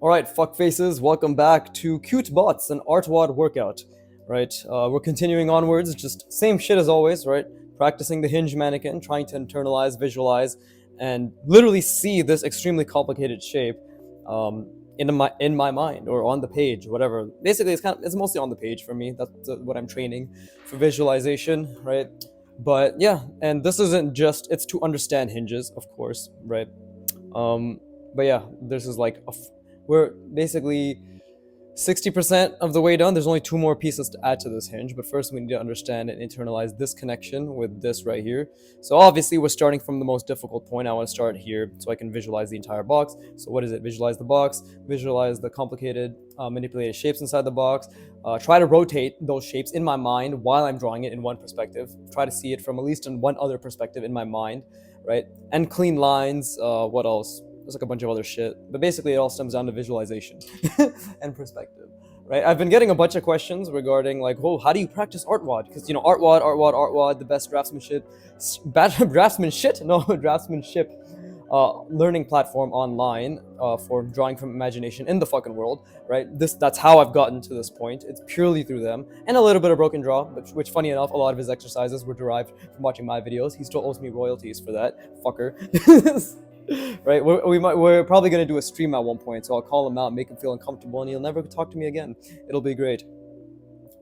All right, fuck faces, welcome back to Cute Bots, an artwod workout. Right, we're continuing onwards, just same shit as always, right? Practicing the hinge mannequin, trying to internalize, visualize, and literally see this extremely complicated shape um, in my mind or on the page, whatever. Basically, it's mostly on the page for me. That's what I'm training for visualization, right? But yeah, and this isn't just it's to understand hinges, of course, right? Um, but yeah, this is like we're basically 60% of the way done. There's only two more pieces to add to this hinge, but first we need to understand and internalize this connection with this right here. So obviously we're starting from the most difficult point. I want to start here so I can visualize the entire box. So what is it? Visualize the box, visualize the complicated manipulated shapes inside the box, try to rotate those shapes in my mind while I'm drawing it in one perspective, try to see it from at least in one other perspective in my mind, right? And clean lines. What else? There's like a bunch of other shit, but basically it all stems down to visualization and perspective, right? I've been getting a bunch of questions regarding like, oh, how do you practice artwod? Because artwod, the best draftsmanship, draftsmanship learning platform online for drawing from imagination in the fucking world, right? That's how I've gotten to this point. It's purely through them and a little bit of Broken Draw, which funny enough, a lot of his exercises were derived from watching my videos. He still owes me royalties for that, fucker. Right? We're probably gonna do a stream at one point, so I'll call him out, make him feel uncomfortable, and he'll never talk to me again. It'll be great.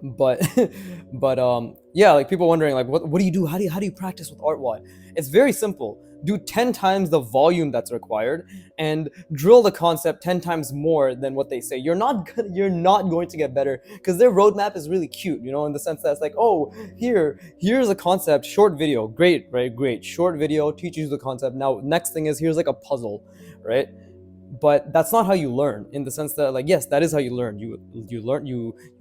But yeah, like people wondering like what do you do? How do you practice with artwod? It's very simple. Do 10 times the volume that's required and drill the concept 10 times more than what they say. You're not going to get better because their roadmap is really cute, in the sense that it's like, oh, here's a concept, short video, great, right? Great. Short video teaches you the concept. Now next thing is here's like a puzzle, right? But that's not how you learn, in the sense that, like, yes, that is how you learn. You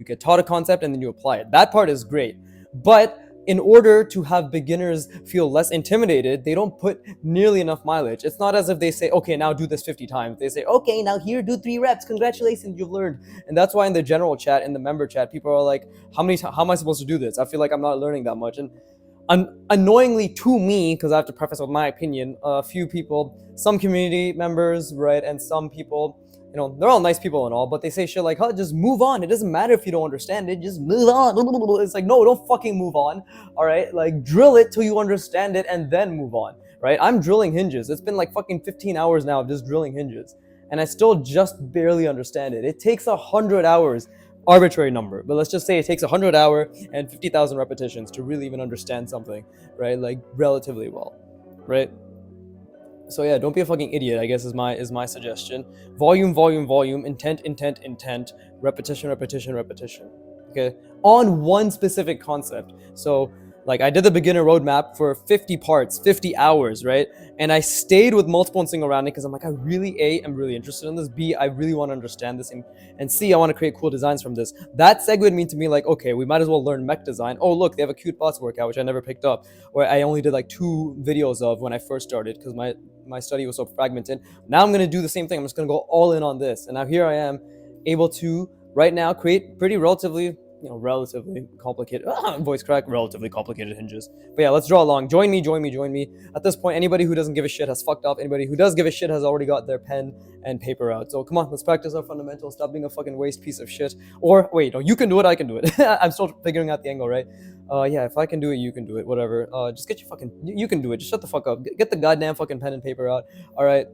get taught a concept and then you apply it. That part is great. But in order to have beginners feel less intimidated, they don't put nearly enough mileage. It's not as if they say, okay, now do this 50 times. They say, okay, now here, do 3 reps. Congratulations, you've learned. And that's why in the general chat, in the member chat, people are like, how am I supposed to do this? I feel like I'm not learning that much. And annoyingly to me, because I have to preface with my opinion, a few people, some community members, right, and some people, they're all nice people and all, but they say shit like, huh, just move on. It doesn't matter if you don't understand it, just move on. It's like, no, don't fucking move on, all right? Like, drill it till you understand it and then move on, right? I'm drilling hinges. It's been like fucking 15 hours now of just drilling hinges, and I still just barely understand it. It takes 100 hours, arbitrary number, but let's just say it takes 100 hour and 50,000 repetitions to really even understand something, right? Like relatively well, right? So yeah, don't be a fucking idiot, I guess, is my suggestion. Volume, volume, volume, intent, intent, intent, repetition, repetition, repetition. Okay, on one specific concept. So like I did the beginner roadmap for 50 parts, 50 hours, right? And I stayed with multiple and single rounding because I'm like, I really am really interested in this. B, I really want to understand this, and C, I want to create cool designs from this. That segued me to me like, okay, we might as well learn mech design. Oh look, they have a cute bots workout, which I never picked up, or I only did like 2 videos of when I first started because my study was so fragmented. Now I'm gonna do the same thing. I'm just gonna go all in on this, and now here I am, able to right now create pretty relatively complicated voice crack, relatively complicated hinges. But yeah, let's draw along. Join me, join me, join me. At this point, anybody who doesn't give a shit has fucked up. Anybody who does give a shit has already got their pen and paper out. So come on, let's practice our fundamentals. Stop being a fucking waste piece of shit. Or wait, no, you can do it, I can do it. I'm still figuring out the angle, right? Yeah, if I can do it, you can do it. Whatever. Just get your fucking. You can do it. Just shut the fuck up. Get the goddamn fucking pen and paper out. All right.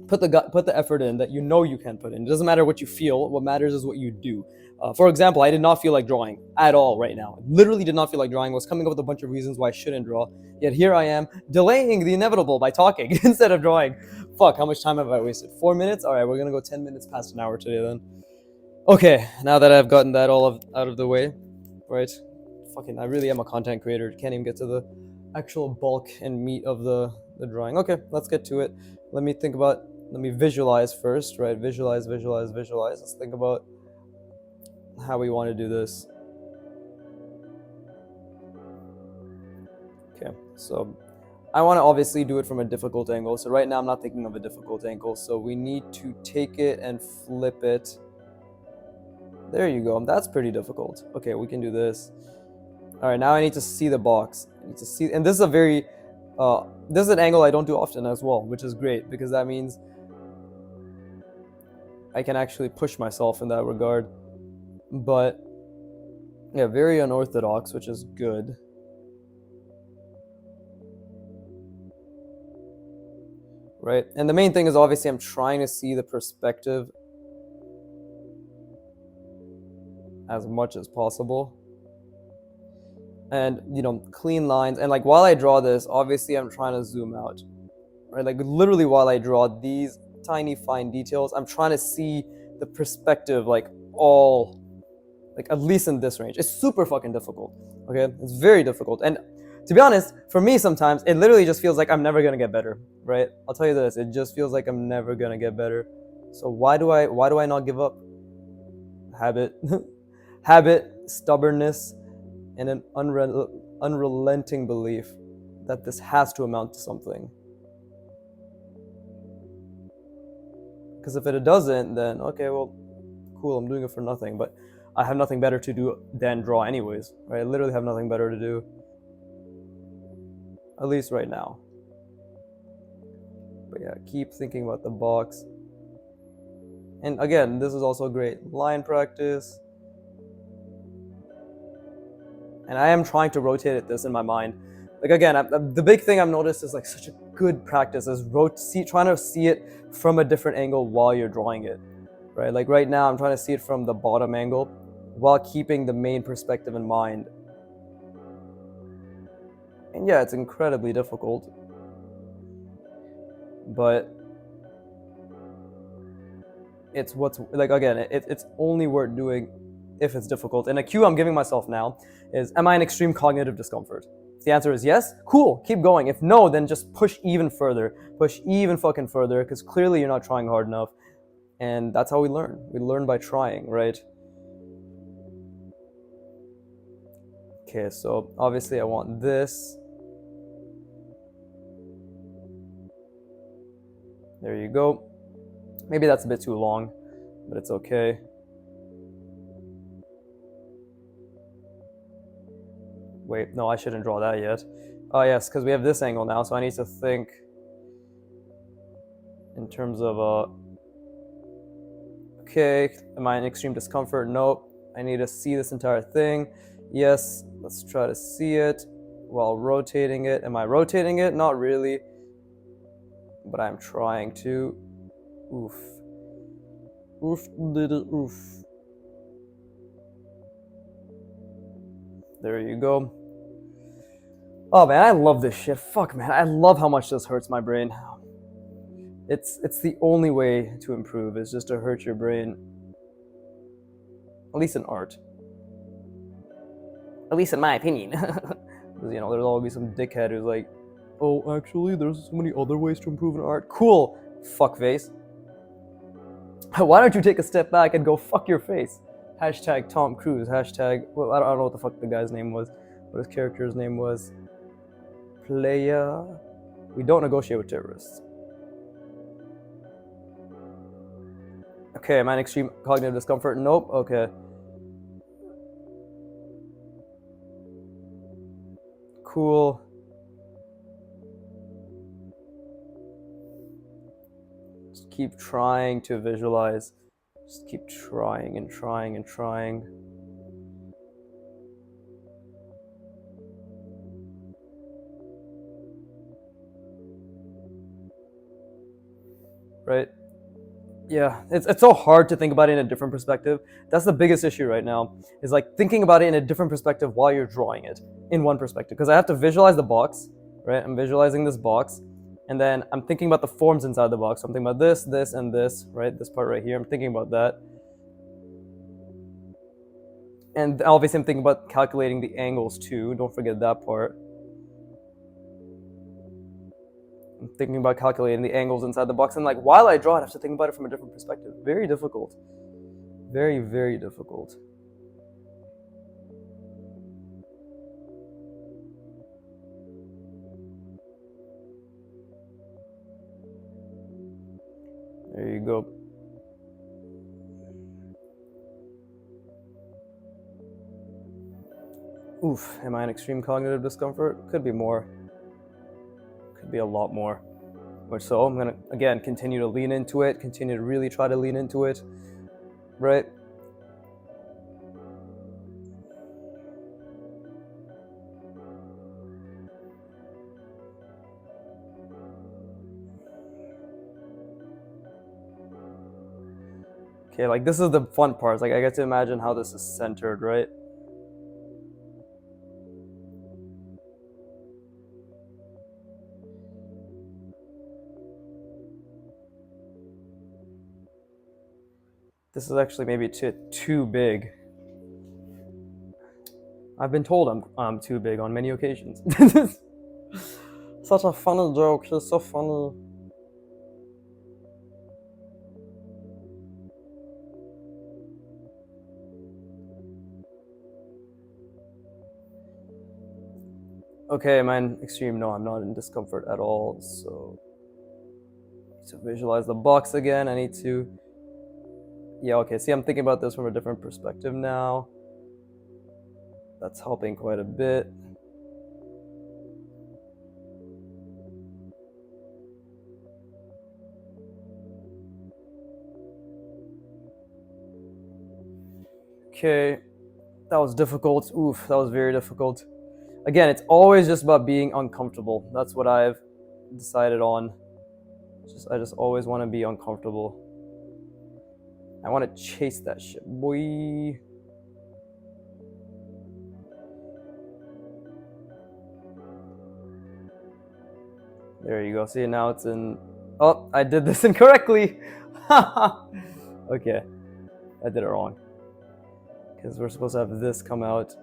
Put the effort in that you can put in. It doesn't matter what you feel. What matters is what you do. For example, I did not feel like drawing at all right now. Literally did not feel like drawing. I was coming up with a bunch of reasons why I shouldn't draw. Yet here I am delaying the inevitable by talking instead of drawing. Fuck, how much time have I wasted? 4 minutes? All right, we're gonna go 10 minutes past an hour today then. Okay, now that I've gotten that all out of the way, right? Fucking, I really am a content creator. Can't even get to the actual bulk and meat of the drawing. Okay, let's get to it. Let me visualize first, right? Visualize, visualize, visualize. Let's think about how we want to do this. Okay, so I want to obviously do it from a difficult angle. So right now I'm not thinking of a difficult angle. So we need to take it and flip it. There you go. That's pretty difficult. Okay, we can do this. All right, now I need to see the box. I need to see, and this is this is an angle I don't do often as well, which is great because that means I can actually push myself in that regard. But yeah, very unorthodox, which is good. Right? And the main thing is obviously I'm trying to see the perspective as much as possible. And, you know, clean lines. And like while I draw this, obviously I'm trying to zoom out. Right? Like literally while I draw these tiny fine details, I'm trying to see the perspective like all, like at least in this range. It's super fucking difficult. Okay? It's very difficult. And to be honest, for me sometimes it literally just feels like I'm never gonna get better. Right? I'll tell you this, it just feels like I'm never gonna get better. So why do I not give up? Habit. Habit, stubbornness, and an unrelenting belief that this has to amount to something. Because if it doesn't, then okay, well, cool, I'm doing it for nothing. But I have nothing better to do than draw anyways, right? I literally have nothing better to do, at least right now. But yeah, keep thinking about the box. And again, this is also great line practice. And I am trying to rotate this in my mind. Like again, the big thing I've noticed is like such a good practice is trying to see it from a different angle while you're drawing it, right? Like right now, I'm trying to see it from the bottom angle while keeping the main perspective in mind. And yeah, it's incredibly difficult, but it's what's like again, it's only worth doing if it's difficult. And a cue I'm giving myself now is, am I in extreme cognitive discomfort? If the answer is yes, cool, keep going. If no, then just push even further. Push even fucking further, because clearly you're not trying hard enough. And that's how we learn. We learn by trying, right? Okay, so obviously I want this. There you go. Maybe that's a bit too long, but it's okay. Wait, no, I shouldn't draw that yet. Oh yes, because we have this angle now, so I need to think in terms of okay, am I in extreme discomfort? Nope. I need to see this entire thing. Yes, let's try to see it while rotating it. Am I rotating it? Not really, but I'm trying to. Oof. Oof, little oof. There you go. Oh man, I love this shit. Fuck man, I love how much this hurts my brain. It's the only way to improve, is just to hurt your brain. At least in art. At least in my opinion. Because, you know, there's always some dickhead who's like, oh, actually, there's so many other ways to improve in art. Cool, fuckface. Why don't you take a step back and go fuck your face? Hashtag Tom Cruise. Hashtag, well, I don't know what the fuck the guy's name was, what his character's name was. Playa. We don't negotiate with terrorists. Okay, am I in extreme cognitive discomfort? Nope, okay. Cool. Just keep trying to visualize. Just keep trying and trying and trying. Right? Yeah, it's so hard to think about it in a different perspective. That's the biggest issue right now, is like thinking about it in a different perspective while you're drawing it in one perspective. Because I have to visualize the box, right? I'm visualizing this box, and then I'm thinking about the forms inside the box. So I'm thinking about this, this, and this, right? This part right here, I'm thinking about that. And obviously I'm thinking about calculating the angles too. Don't forget that part. I'm thinking about calculating the angles inside the box. And like while I draw it, I have to think about it from a different perspective. Very difficult. Very, very difficult. There you go. Oof, am I in extreme cognitive discomfort? Could be more. Could be a lot more. So I'm gonna again continue to lean into it, continue to really try to lean into it, right? Okay, like this is the fun part. Like I get to imagine how this is centered, right? This is actually maybe too big. I've been told I'm too big on many occasions. Such a funny joke. He's so funny. Okay, I'm in extreme. No, I'm not in discomfort at all. So, to visualize the box again, I need to. Yeah, okay. See, I'm thinking about this from a different perspective now. That's helping quite a bit. Okay, that was difficult. Oof, that was very difficult. Again, it's always just about being uncomfortable. That's what I've decided on. I just always want to be uncomfortable. I want to chase that shit, boy. There you go. See, now it's in. Oh, I did this incorrectly. Okay, I did it wrong. Because we're supposed to have this come out,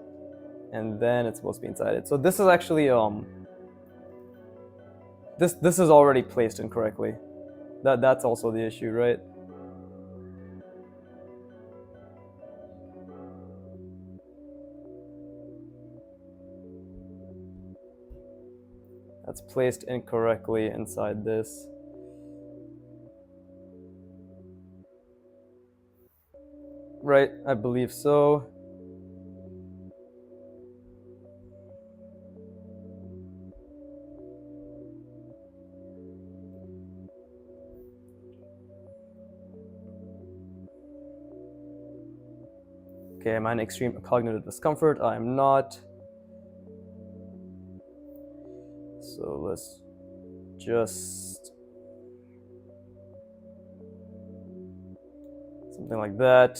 and then it's supposed to be inside it. So this is actually this is already placed incorrectly. That's also the issue, right? That's placed incorrectly inside this. Right, I believe so. Okay, am I in extreme cognitive discomfort? I'm not. So let's just something like that.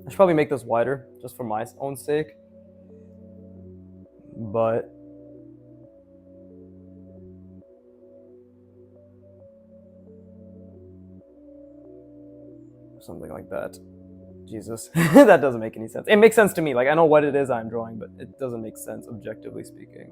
I should probably make this wider just for my own sake. But something like that. Jesus, that doesn't make any sense. It makes sense to me. Like I know what it is I'm drawing, but it doesn't make sense objectively speaking.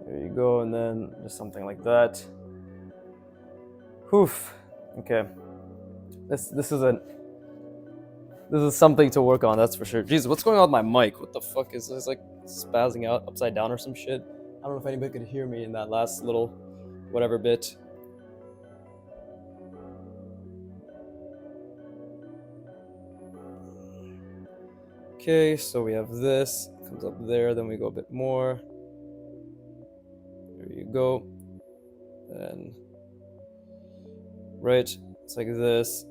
There you go, and then just something like that. Oof. Okay. This is something to work on, that's for sure. Jesus, what's going on with my mic? What the fuck is this? Like spazzing out upside down or some shit? I don't know if anybody could hear me in that last little whatever bit. Okay, so we have this. Comes up there, then we go a bit more. There you go. Then right, it's like this.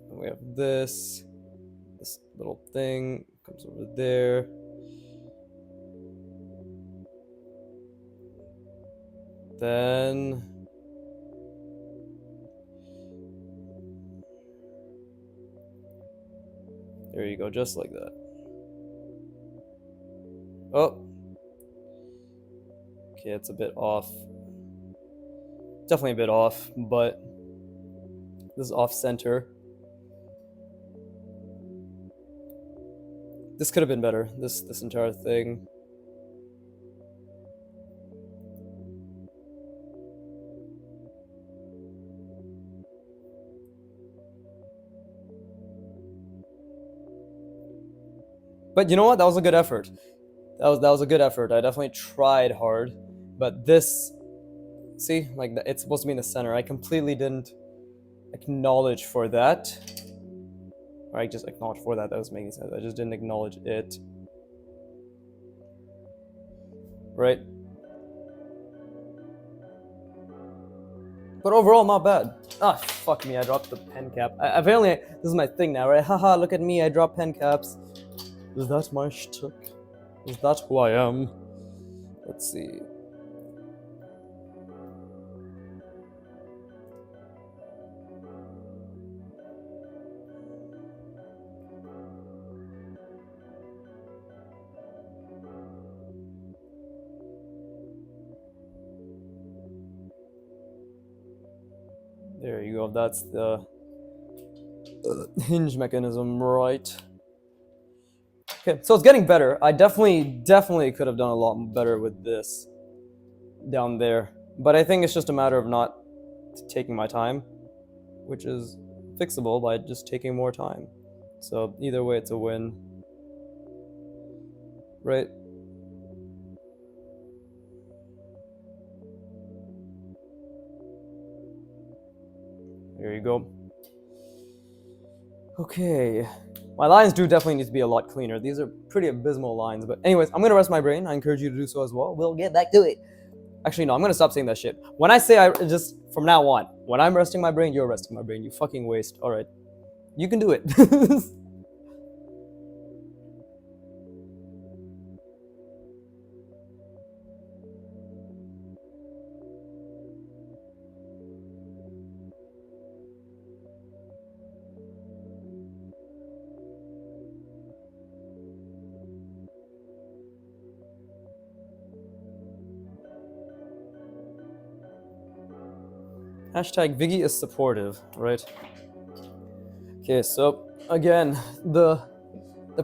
And we have this. This little thing comes over there. Then there you go, just like that. Oh. Okay, it's a bit off. Definitely a bit off, but this is off center. This could have been better, this entire thing. But you know what? That was a good effort. That was a good effort. I definitely tried hard, but this, see, like it's supposed to be in the center. I completely didn't acknowledge for that. Or I just acknowledge for that. That was making sense. I just didn't acknowledge it. Right? But overall, not bad. Ah, fuck me, I dropped the pen cap. Apparently, this is my thing now, right? Haha, look at me, I drop pen caps. Is that my shtick? Is that who I am? Let's see. There you go, that's the hinge mechanism, right? Okay, so it's getting better. I definitely could have done a lot better with this down there. But I think it's just a matter of not taking my time, which is fixable by just taking more time. So either way, it's a win. Right? There you go. Okay. My lines do definitely need to be a lot cleaner. These are pretty abysmal lines. But anyways, I'm going to rest my brain. I encourage you to do so as well. We'll get back to it. Actually, no, I'm going to stop saying that shit. When I say just from now on, when I'm resting my brain, you're resting my brain. You fucking waste. All right. You can do it. Hashtag Viggy is supportive, right? Okay, so again, the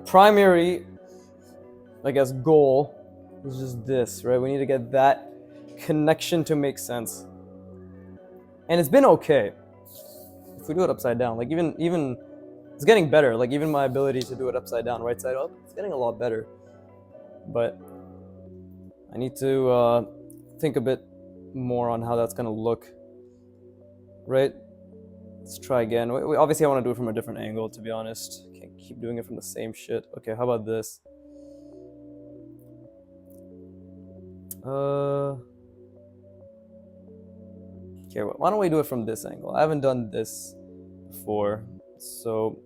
primary, I guess, goal is just this, right? We need to get that connection to make sense. And it's been okay. If we do it upside down, like even it's getting better. Like even my ability to do it upside down, right side up, it's getting a lot better. But I need to think a bit more on how that's gonna look. Right? Let's try again. Obviously, I want to do it from a different angle, to be honest. Can't keep doing it from the same shit. Okay, how about this? Okay, why don't we do it from this angle? I haven't done this before, so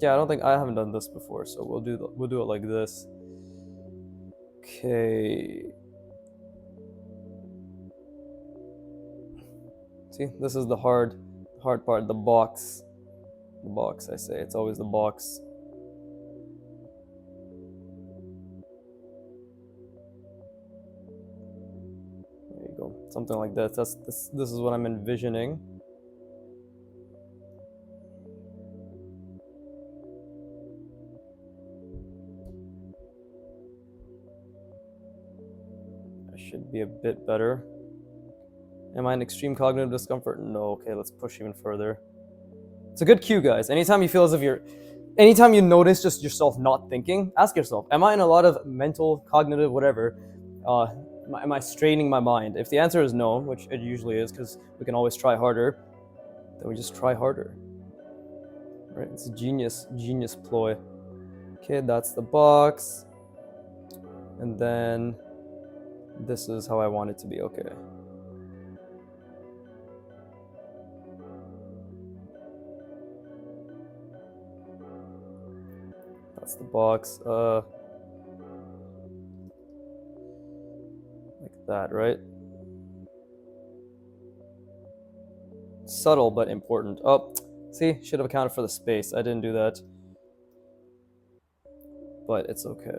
yeah, I haven't done this before, so we'll do it like this. Okay. See, this is the hard part, the box. The box, I say. It's always the box. There you go. Something like that. This is what I'm envisioning. I should be a bit better. Am I in extreme cognitive discomfort? No. Okay, let's push even further. It's a good cue, guys. Anytime you feel as if anytime you notice just yourself not thinking, ask yourself, am I in a lot of mental, cognitive, whatever, am I straining my mind? If the answer is no, which it usually is, because we can always try harder, then we just try harder. Right? It's a genius ploy. Okay, that's the box. And then this is how I want it to be. Okay. That's the box. Like that, right? Subtle but important. Oh, see, should have accounted for the space. I didn't do that. But it's okay.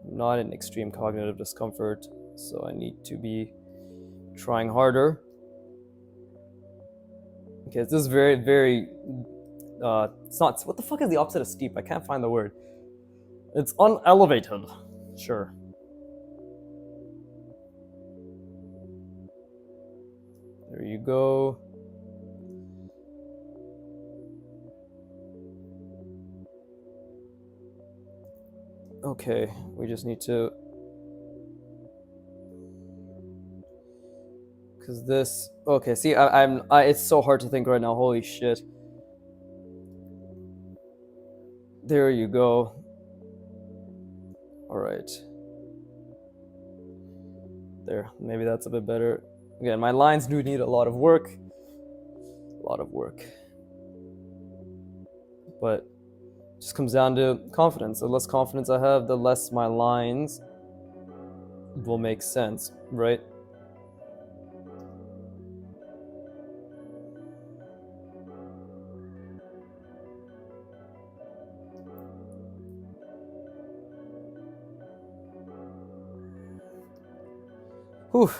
I'm not in extreme cognitive discomfort, so I need to be trying harder. Okay, this is very, very, it's not, what the fuck is the opposite of steep? I can't find the word. It's unelevated. Sure. There you go. Okay, we just need to Cause this. Okay, see, it's so hard to think right now. Holy shit. There you go. All right. There, maybe that's a bit better. Again, my lines do need a lot of work. A lot of work. But it just comes down to confidence. The less confidence I have, the less my lines will make sense, right? Whew,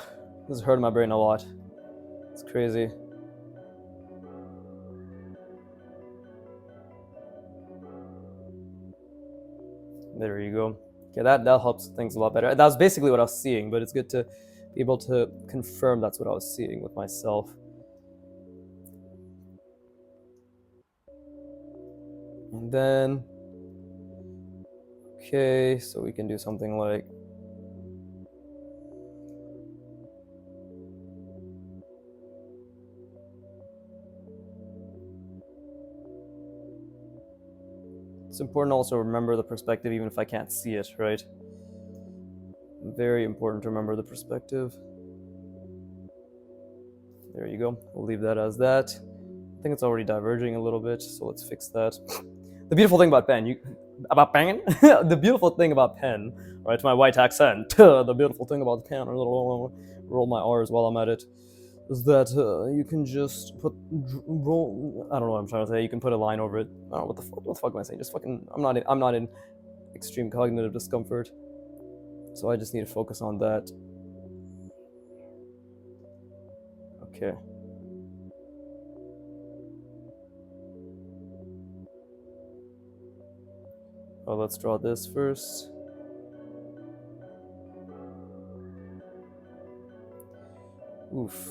this is hurting my brain a lot. It's crazy. There you go. Okay, that helps things a lot better. That was basically what I was seeing, but it's good to be able to confirm that's what I was seeing with myself. And then, okay, so we can do something like, it's important to also remember the perspective even if I can't see it, right? Very important to remember the perspective. There you go. We'll leave that as that. I think it's already diverging a little bit, so let's fix that. The beautiful thing about pen, the beautiful thing about pen, right? To my white accent, the beautiful thing about pen, roll my R's while I'm at it, is that you can just roll. I don't know what I'm trying to say. You can put a line over it. I don't know what the fuck am I saying? Just fucking. I'm not in extreme cognitive discomfort, so I just need to focus on that. Okay. Oh, let's draw this first. Oof.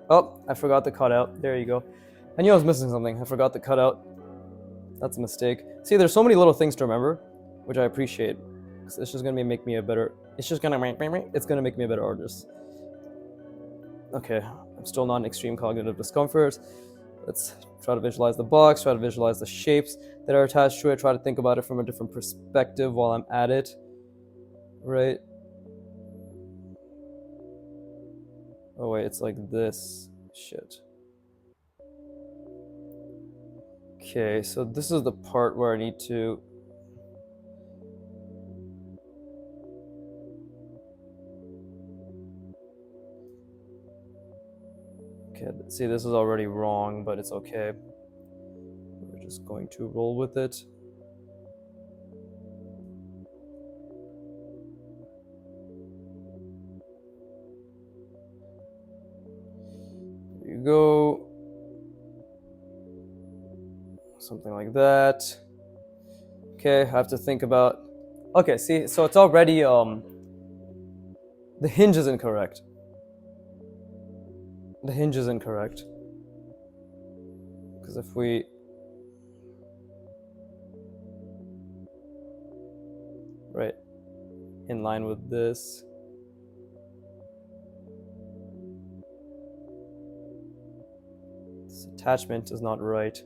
Oh, I forgot the cutout. There you go. I knew I was missing something. I forgot the cutout. That's a mistake. See, there's so many little things to remember, which I appreciate. It's just gonna make me a better. It's gonna make me a better artist. Okay, I'm still not in extreme cognitive discomfort. Let's try to visualize the box, try to visualize the shapes that are attached to it, try to think about it from a different perspective while I'm at it. Right? Oh wait, it's like this. Shit. Okay, so this is the part where I need to... Okay, see, this is already wrong, but it's okay. We're just going to roll with it. There you go. Something like that. Okay, I have to think about... Okay, see, so it's already... The hinge is incorrect. The hinge is incorrect. Because if we... Right. In line with this. This attachment is not right.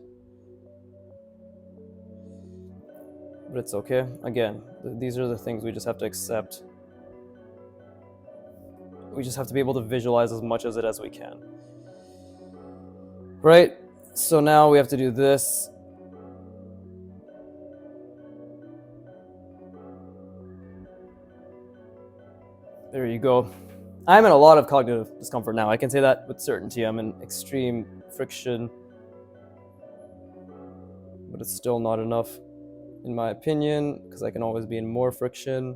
But it's okay. Again, these are the things we just have to accept. We just have to be able to visualize as much of it as we can. Right? So now we have to do this. There you go. I'm in a lot of cognitive discomfort now. I can say that with certainty. I'm in extreme friction. But it's still not enough, in my opinion, because I can always be in more friction.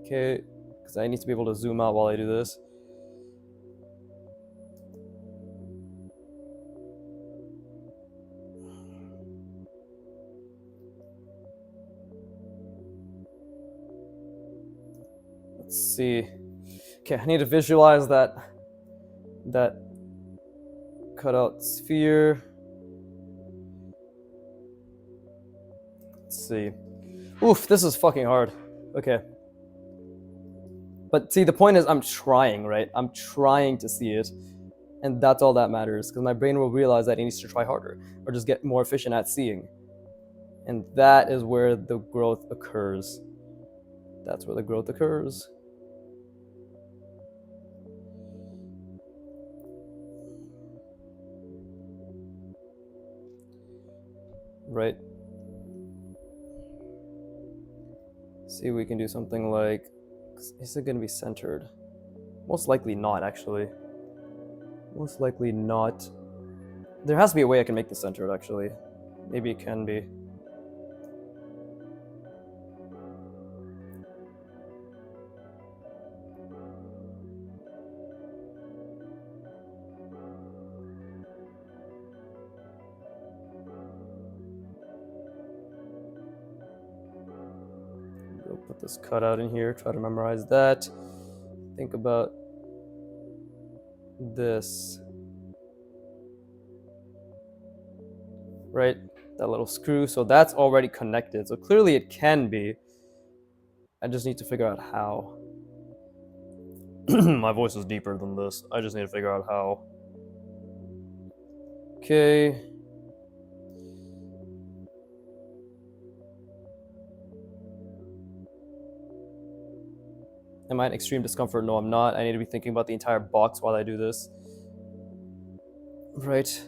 Okay, because I need to be able to zoom out while I do this. Let's see. Okay, I need to visualize that cutout sphere. Let's see. Oof, this is fucking hard. Okay. But see, the point is I'm trying, right? I'm trying to see it. And that's all that matters, because my brain will realize that it needs to try harder or just get more efficient at seeing. And that is where the growth occurs. That's where the growth occurs. Right? See, we can do something like, is it going to be centered? Most likely not, actually. Most likely not. There has to be a way I can make this centered, actually. Maybe it can be. We'll put this cutout in here, try to memorize that. Think about this. Right? That little screw. So that's already connected. So clearly it can be. I just need to figure out how. My voice is deeper than this. I just need to figure out how. Okay. Am I in extreme discomfort? No, I'm not. I need to be thinking about the entire box while I do this. Right.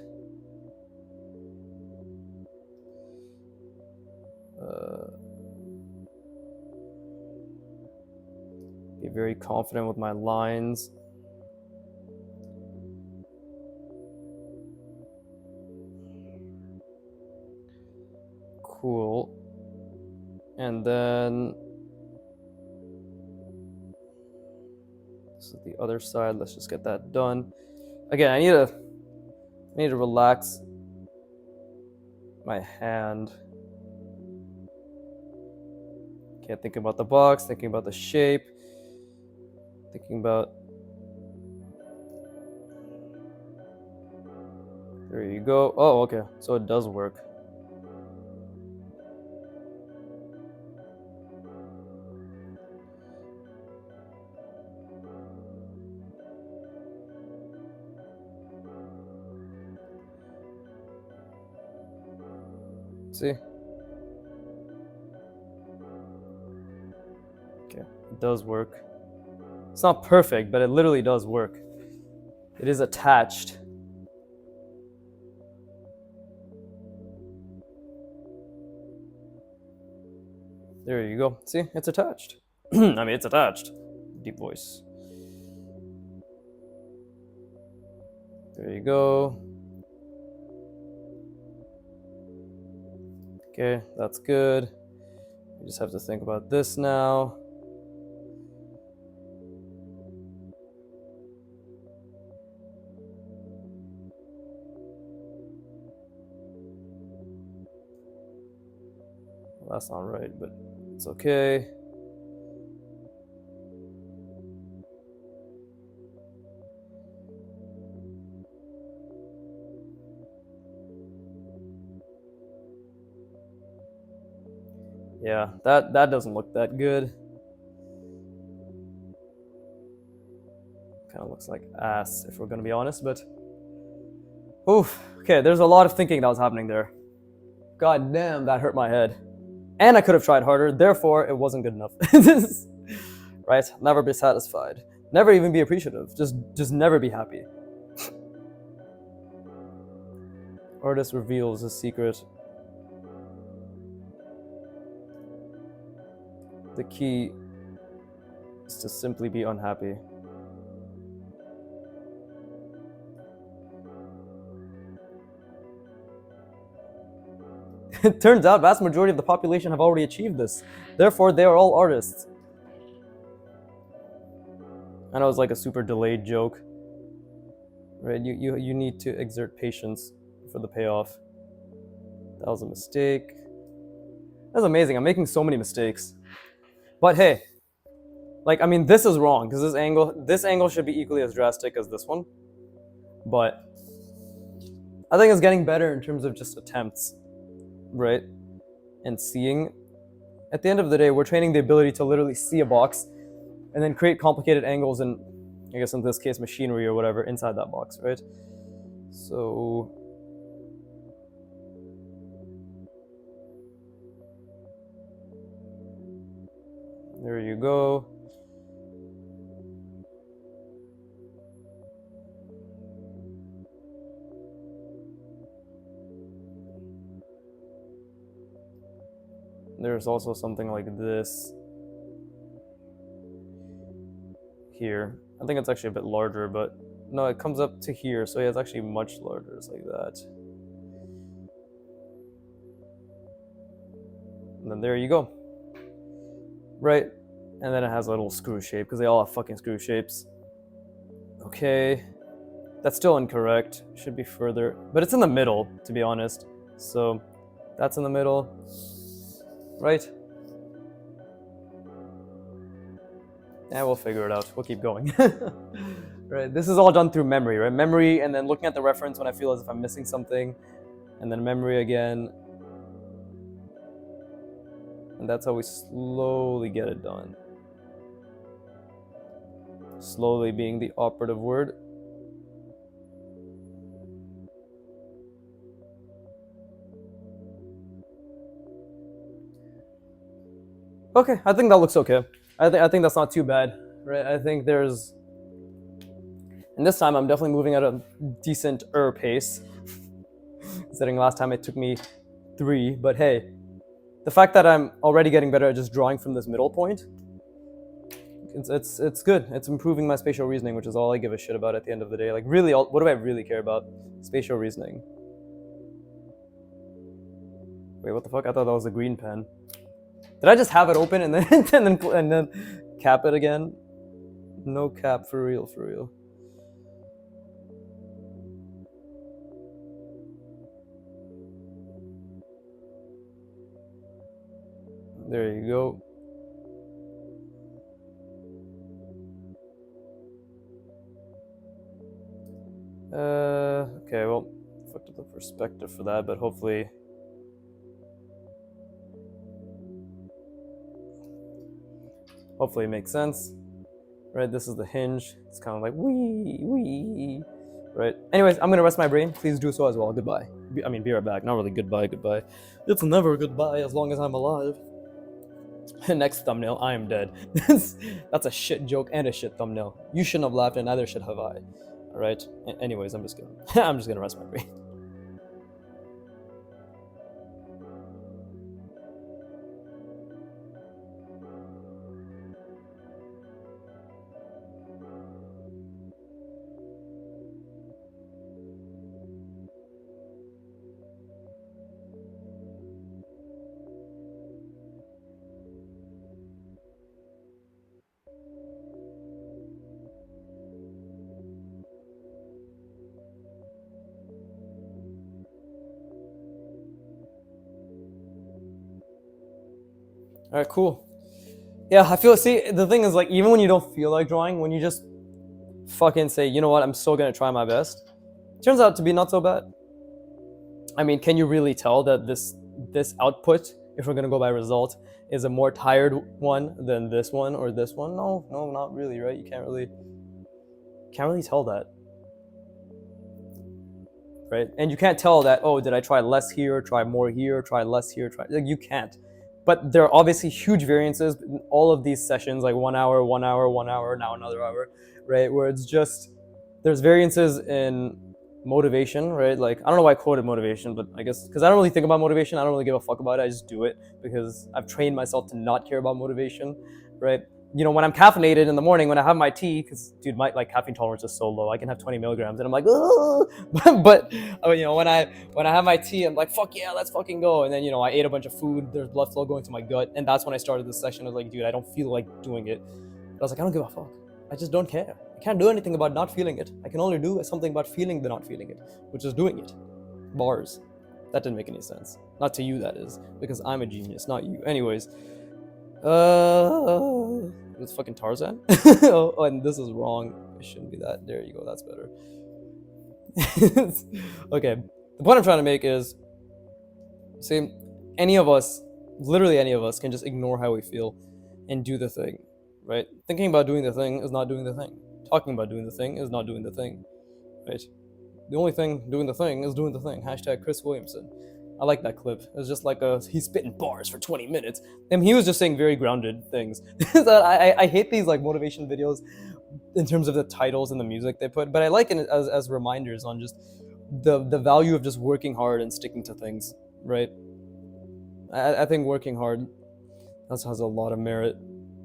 Be very confident with my lines. Cool. And then this is the other side. Let's just get that done. Again, I need to relax my hand. Okay, thinking about the box, thinking about the shape, thinking about. There you go. Oh, okay. So it does work. See? Okay, it does work. It's not perfect, but it literally does work. It is attached. There you go. See, it's attached. I mean, it's attached. Deep voice. There you go. Okay, that's good. We just have to think about this now. Well, that's not right, but it's okay. Yeah, that doesn't look that good. Kind of looks like ass, if we're gonna be honest, but oof. Okay, there's a lot of thinking that was happening there. God damn, that hurt my head. And I could have tried harder, therefore it wasn't good enough. Right? Never be satisfied. Never even be appreciative. Just never be happy. Artist reveals his secret. The key is to simply be unhappy. It turns out vast majority of the population have already achieved this. Therefore, they are all artists. I know it's like a super delayed joke. Right? You need to exert patience for the payoff. That was a mistake. That's amazing. I'm making so many mistakes. But hey, like, I mean, this is wrong because this angle should be equally as drastic as this one. But I think it's getting better in terms of just attempts, right? and seeing. At the end of the day, we're training the ability to literally see a box and then create complicated angles and, I guess in this case, machinery or whatever inside that box, right? So there you go. There's also something like this here. I think it's actually a bit larger, but no, it comes up to here, so yeah, it's actually much larger. It's like that. And then there you go. Right? And then it has a little screw shape, because they all have fucking screw shapes. Okay. That's still incorrect. Should be further. But it's in the middle, to be honest. So that's in the middle. Right? Yeah, we'll figure it out. We'll keep going. Right? This is all done through memory, right? Memory, and then looking at the reference when I feel as if I'm missing something. And then memory again. And that's how we slowly get it done. Slowly being the operative word. Okay, I think that looks okay. I think that's not too bad, right? I think there's... And this time I'm definitely moving at a decent-er pace. Considering last time it took me 3, but hey. The fact that I'm already getting better at just drawing from this middle point, it's good. It's improving my spatial reasoning, which is all I give a shit about at the end of the day. Like really, what do I really care about? Spatial reasoning. Wait, what the fuck? I thought that was a green pen. Did I just have it open and then and then cap it again? No cap, for real, for real. There you go. Okay, well, fucked up the perspective for that, but hopefully... Hopefully it makes sense. Right, this is the hinge. It's kind of like wee. Right. Anyways, I'm gonna rest my brain. Please do so as well. Goodbye. I mean, be right back. Not really goodbye. It's never goodbye as long as I'm alive. Next thumbnail, I am dead. That's a shit joke and a shit thumbnail. You shouldn't have laughed, and neither should have I. All right. Anyways, I'm just gonna rest my brain. All right, cool. Yeah, I feel, see, the thing is, like, even when you don't feel like drawing, when you just fucking say, you know what, I'm still gonna try my best, it turns out to be not so bad. I mean, can you really tell that this output, if we're gonna go by result, is a more tired one than this one or this one? No, not really, right? You can't really tell that. Right? And you can't tell that, oh, did I try less here, try more here, try less here, like, you can't. But there are obviously huge variances in all of these sessions, like 1 hour, 1 hour, 1 hour, now another hour, right? Where it's just, there's variances in motivation, right? Like, I don't know why I quoted motivation, but I guess, because I don't really think about motivation, I don't really give a fuck about it, I just do it, because I've trained myself to not care about motivation, right? You know, when I'm caffeinated in the morning, when I have my tea, because dude, my like caffeine tolerance is so low, I can have 20 milligrams, and I'm like, but you know, when I have my tea, I'm like, fuck yeah, let's fucking go. And then, you know, I ate a bunch of food, there's blood flow going to my gut, and that's when I started this session. I was like, dude, I don't feel like doing it. But I was like, I don't give a fuck. I just don't care. I can't do anything about not feeling it. I can only do something about feeling the not feeling it, which is doing it. Bars. That didn't make any sense. Not to you, that is, because I'm a genius, not you. Anyways. It's fucking Tarzan. Oh, and this is wrong. It shouldn't be that. There you go. That's better. Okay. The point I'm trying to make is, see, any of us literally any of us can just ignore how we feel and do the thing, right? Thinking about doing the thing is not doing the thing. Talking about doing the thing is not doing the thing, right? The only thing doing the thing is doing the thing. Hashtag Chris Williamson. I like that clip. It's just like he's spitting bars for 20 minutes. And he was just saying very grounded things. I hate these like motivation videos in terms of the titles and the music they put, but I like it as reminders on just the value of just working hard and sticking to things, right? I think working hard has a lot of merit,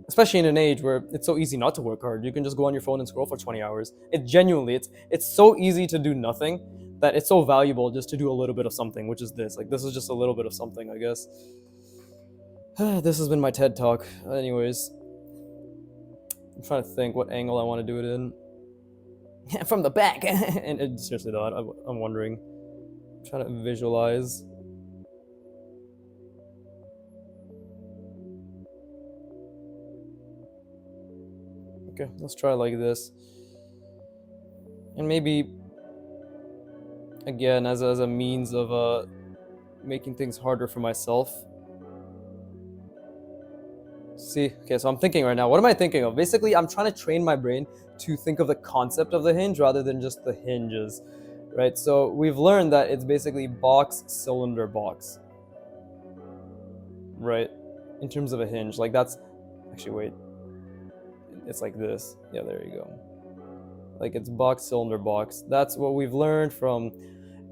especially in an age where it's so easy not to work hard. You can just go on your phone and scroll for 20 hours. It's so easy to do nothing that it's so valuable just to do a little bit of something, which is this. Like, this is just a little bit of something, I guess. This has been my TED Talk. Anyways, I'm trying to think what angle I want to do it in. From the back. And seriously though, I'm wondering. I'm trying to visualize. Okay, let's try like this. And maybe, again, as a means of making things harder for myself. See, okay, so I'm thinking right now, what am I thinking of? Basically, I'm trying to train my brain to think of the concept of the hinge rather than just the hinges, right? So we've learned that it's basically box, cylinder, box, right? In terms of a hinge, like that's, actually wait, it's like this. Yeah, there you go. Like it's box, cylinder, box. That's what we've learned from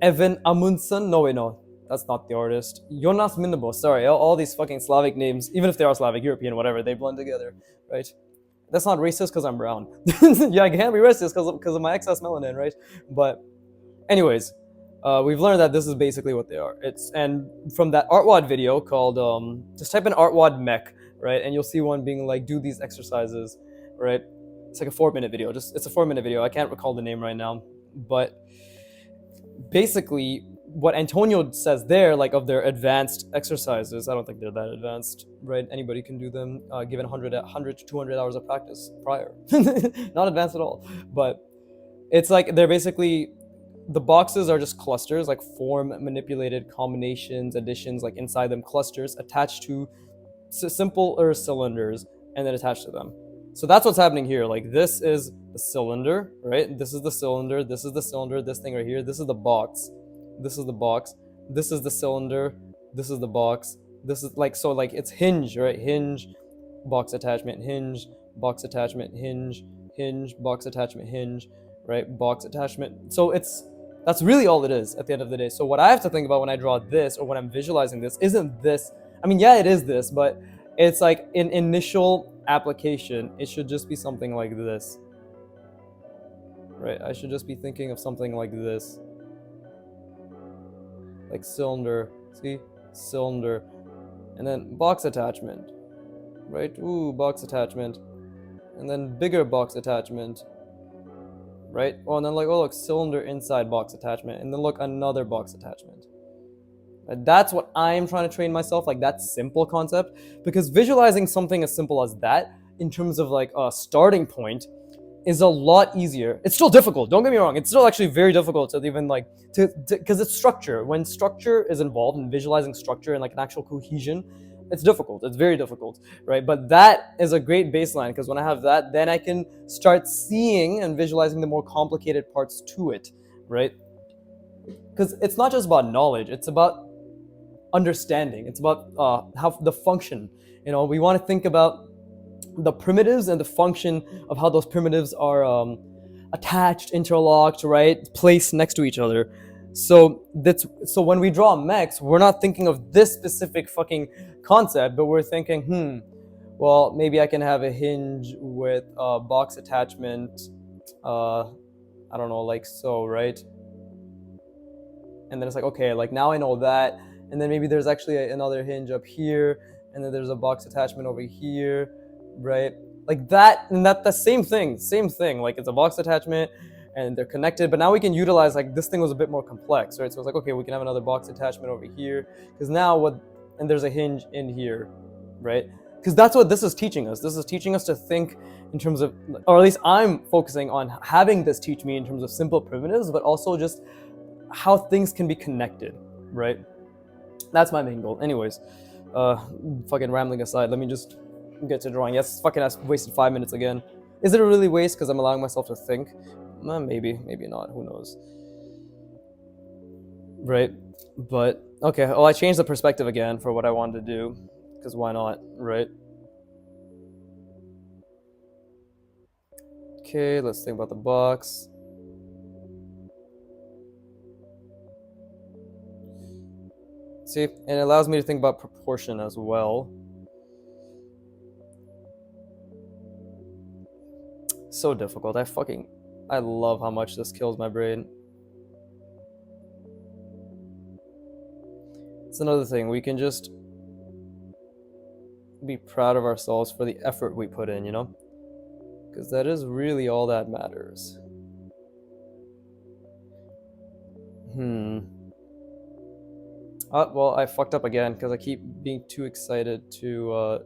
Evan Amundsen. No, wait, no. That's not the artist. Jonas Mindebo. Sorry, all these fucking Slavic names, even if they are Slavic, European, whatever, they blend together, right? That's not racist because I'm brown. Yeah, I can't be racist because of my excess melanin, right? But anyways, we've learned that this is basically what they are. And from that artwod video called, just type in artwod mech, right? And you'll see one being like, do these exercises, right? It's like a 4-minute video. It's a 4-minute video. I can't recall the name right now, but basically what Antonio says there, like of their advanced exercises, I don't think they're that advanced, right? Anybody can do them, given 100 to 200 hours of practice prior. Not advanced at all. But it's like they're basically, the boxes are just clusters, like form manipulated combinations, additions, like inside them clusters attached to simpler cylinders and then attached to them. So that's what's happening here. Like this is the cylinder, right? This is the cylinder, this is the cylinder, this thing right here, this is the box. This is the box. This is the cylinder. This is the box. This is like, so like it's hinge, right? Hinge, box attachment, hinge, box attachment, hinge, hinge, box attachment, hinge, right? Box attachment. So that's really all it is at the end of the day. So what I have to think about when I draw this or when I'm visualizing this isn't this. I mean, yeah, it is this, but it's like in initial application, it should just be something like this, right? I should just be thinking of something like this. Like cylinder, see? Cylinder. And then box attachment, right? Ooh, box attachment. And then bigger box attachment, right? Oh, and then like, oh look, cylinder inside box attachment. And then look, another box attachment. That's what I'm trying to train myself, like that simple concept. Because visualizing something as simple as that, in terms of like a starting point, is a lot easier. It's still difficult, don't get me wrong. It's still actually very difficult to even like, because it's structure. When structure is involved in visualizing structure and like an actual cohesion, it's difficult. It's very difficult, right? But that is a great baseline because when I have that, then I can start seeing and visualizing the more complicated parts to it, right? Because it's not just about knowledge, it's about understanding. It's about how the function, you know, we want to think about the primitives and the function of how those primitives are attached, interlocked, right, placed next to each other. So when we draw mechs, we're not thinking of this specific fucking concept, but we're thinking, well, maybe I can have a hinge with a box attachment, I don't know, like so, right? And then it's like, okay, like now I know that, and then maybe there's actually another hinge up here, and then there's a box attachment over here, right? Like that, and that the same thing, like it's a box attachment and they're connected, but now we can utilize, like this thing was a bit more complex, right? So it's like, okay, we can have another box attachment over here, because now and there's a hinge in here, right? Because that's what this is teaching us. This is teaching us to think in terms of, or at least I'm focusing on having this teach me in terms of simple primitives, but also just how things can be connected, right? That's my main goal. Anyways, Uh, Fucking rambling aside, let me just get to drawing. Yes, fucking I wasted 5 minutes again. Is it a really waste because I'm allowing myself to think? Maybe, maybe not. Who knows? Right? But okay. Well, I changed the perspective again for what I wanted to do, because why not? Right? Okay. Let's think about the box. See, and it allows me to think about proportion as well. So difficult. I love how much this kills my brain. It's another thing. We can just be proud of ourselves for the effort we put in, you know? Because that is really all that matters. Well, I fucked up again because I keep being too excited to.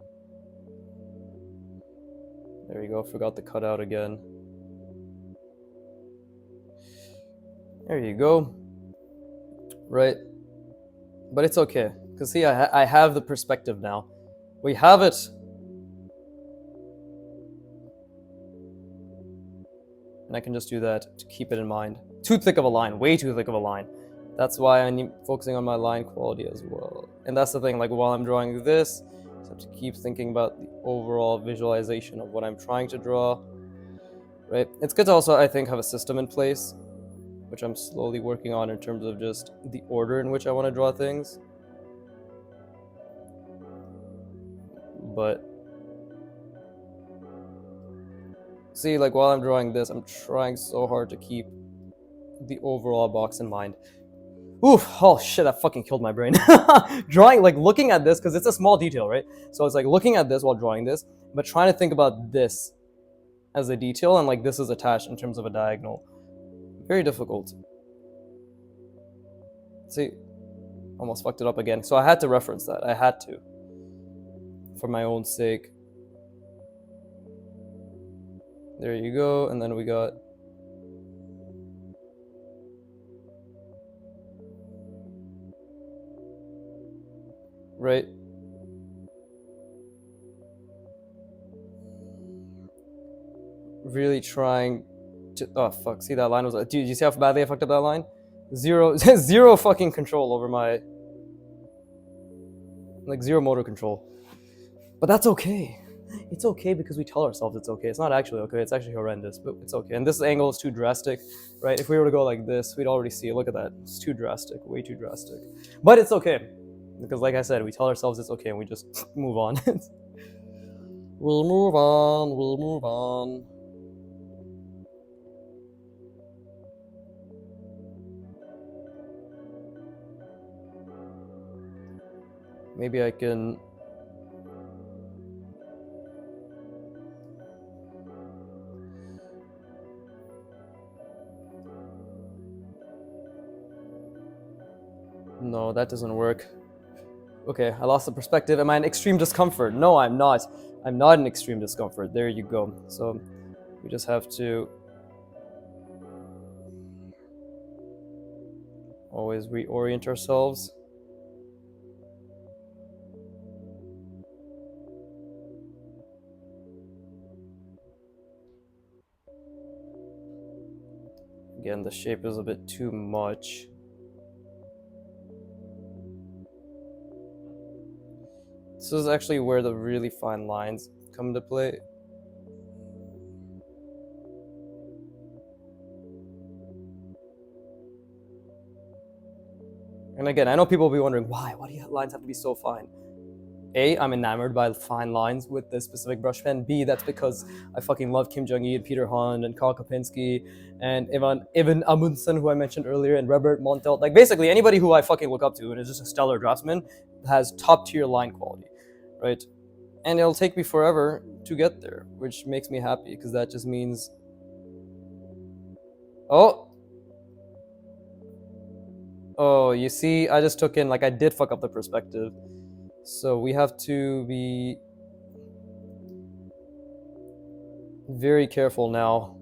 There you go. Forgot the cutout again. There you go. Right. But it's okay. Because see, I have the perspective now. We have it. And I can just do that to keep it in mind. Too thick of a line. Way too thick of a line. That's why I'm focusing on my line quality as well. And that's the thing, like while I'm drawing this, I just have to keep thinking about the overall visualization of what I'm trying to draw. Right? It's good to also, I think, have a system in place, which I'm slowly working on in terms of just the order in which I want to draw things. But see, like while I'm drawing this, I'm trying so hard to keep the overall box in mind. Oof, oh shit, that fucking killed my brain. Drawing, like looking at this, because it's a small detail, right? So it's like looking at this while drawing this, but trying to think about this as a detail, and like this is attached in terms of a diagonal. Very difficult. See, almost fucked it up again. So I had to reference that. I had to. For my own sake. There you go, and then we got... Right? Really trying to... Oh, fuck. See, that line was... Dude, you see how badly I fucked up that line? Zero fucking control over my... Like, zero motor control. But that's okay. It's okay because we tell ourselves it's okay. It's not actually okay. It's actually horrendous, but it's okay. And this angle is too drastic, right? If we were to go like this, we'd already see it. Look at that. It's too drastic. Way too drastic. But it's okay. Because like I said, we tell ourselves it's okay and we just move on. We'll move on. We'll move on. Maybe I can... No, that doesn't work. Okay, I lost the perspective. Am I in extreme discomfort? No, I'm not. I'm not in extreme discomfort. There you go. So we just have to always reorient ourselves. Again, the shape is a bit too much. This is actually where the really fine lines come into play. And again, I know people will be wondering, why? Why do your lines have to be so fine? A, I'm enamored by fine lines with this specific brush pen. B, that's because I fucking love Kim Jong-il, Peter Han, and Karl Kopinski, and Ivan Amundsen, who I mentioned earlier, and Robert Montel. Like, basically, anybody who I fucking look up to and is just a stellar draftsman has top-tier line quality, right? And it'll take me forever to get there, which makes me happy, because that just means... Oh, you see, I just took in, like, I did fuck up the perspective. So we have to be very careful now.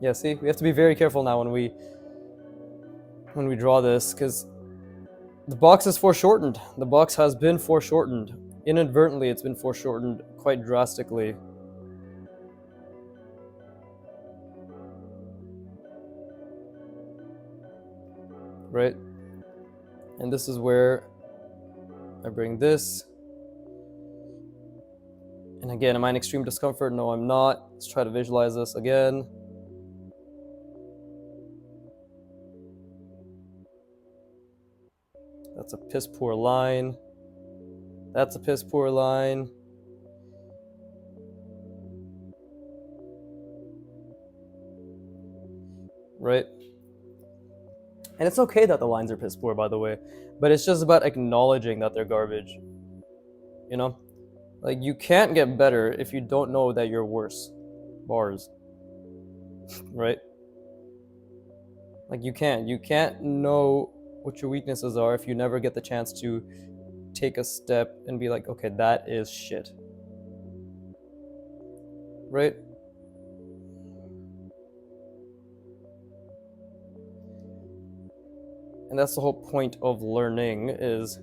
Yeah, see, we have to be very careful now when we draw this, because the box is foreshortened. The box has been foreshortened. Inadvertently, it's been foreshortened quite drastically. Right? And this is where I bring this. And again, am I in extreme discomfort? No, I'm not. Let's try to visualize this again. That's a piss poor line. That's a piss poor line. Right? And it's okay that the lines are piss poor, by the way, but it's just about acknowledging that they're garbage. You know? Like, you can't get better if you don't know that you're worse. Bars. Right? Like, you can't know what your weaknesses are if you never get the chance to take a step and be like, okay, that is shit. Right? And that's the whole point of learning. Is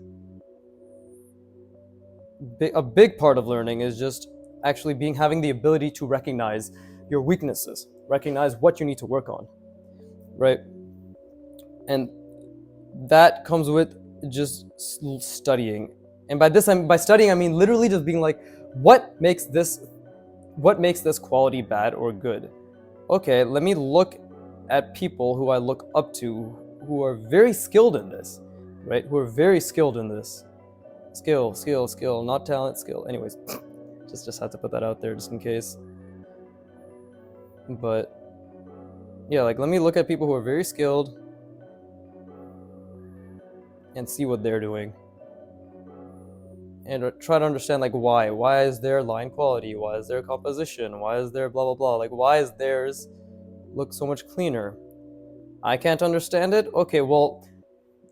a big part of learning is just actually having the ability to recognize your weaknesses, recognize what you need to work on, right? And that comes with just studying. And by studying, I mean literally just being like, what makes this quality bad or good? Okay, let me look at people who I look up to who are very skilled in this, right? Who are very skilled in this. Skill, not talent, skill. Anyways, just had to put that out there just in case. But yeah, like, let me look at people who are very skilled and see what they're doing. And try to understand, like, why. Why is their line quality? Why is their composition? Why is their blah, blah, blah? Like, why is theirs look so much cleaner? I can't understand it? Okay, well,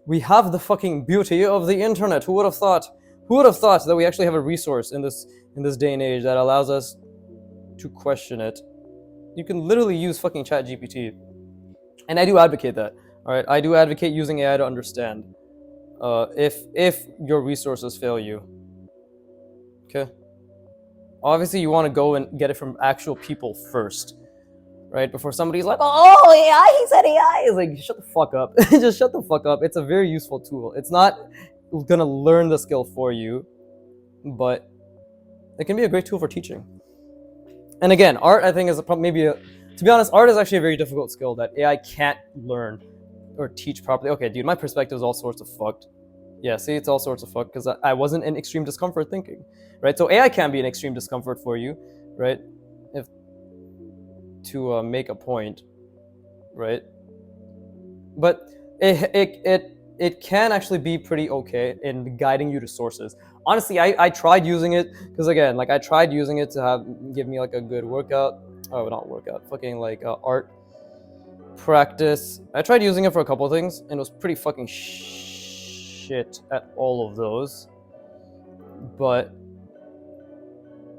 we have the fucking beauty of the internet. Who would have thought? Who would have thought that we actually have a resource in this day and age that allows us to question it? You can literally use fucking ChatGPT. And I do advocate that. All right, I do advocate using AI to understand if your resources fail you. Okay. Obviously, you want to go and get it from actual people first, right? Before somebody's like, "Oh, AI," he said AI. It's like, shut the fuck up. Just shut the fuck up. It's a very useful tool. It's not gonna learn the skill for you, but it can be a great tool for teaching. And again, art, I think, is to be honest, art is actually a very difficult skill that AI can't learn or teach properly. Okay, dude, my perspective is all sorts of fucked. Yeah, see, it's all sorts of fucked because I wasn't in extreme discomfort thinking, right? So AI can be an extreme discomfort for you, right? If to make a point, right? But it can actually be pretty okay in guiding you to sources. Honestly, I tried using it because, again, like, I tried using it to give me like a good workout. Oh, not workout, fucking like art practice. I tried using it for a couple of things, and it was pretty fucking shit at all of those. But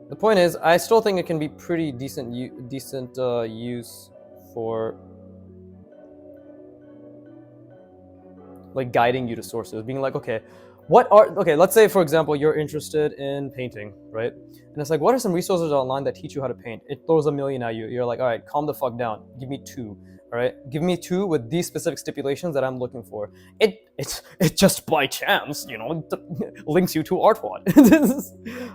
the point is, I still think it can be pretty decent use for like guiding you to sources, being like, okay, let's say, for example, you're interested in painting, right? And it's like, what are some resources online that teach you how to paint? It throws a million at you. You're like, all right, calm the fuck down. Give me 2. All right, give me 2 with these specific stipulations that I'm looking for. It just by chance, links you to artwod.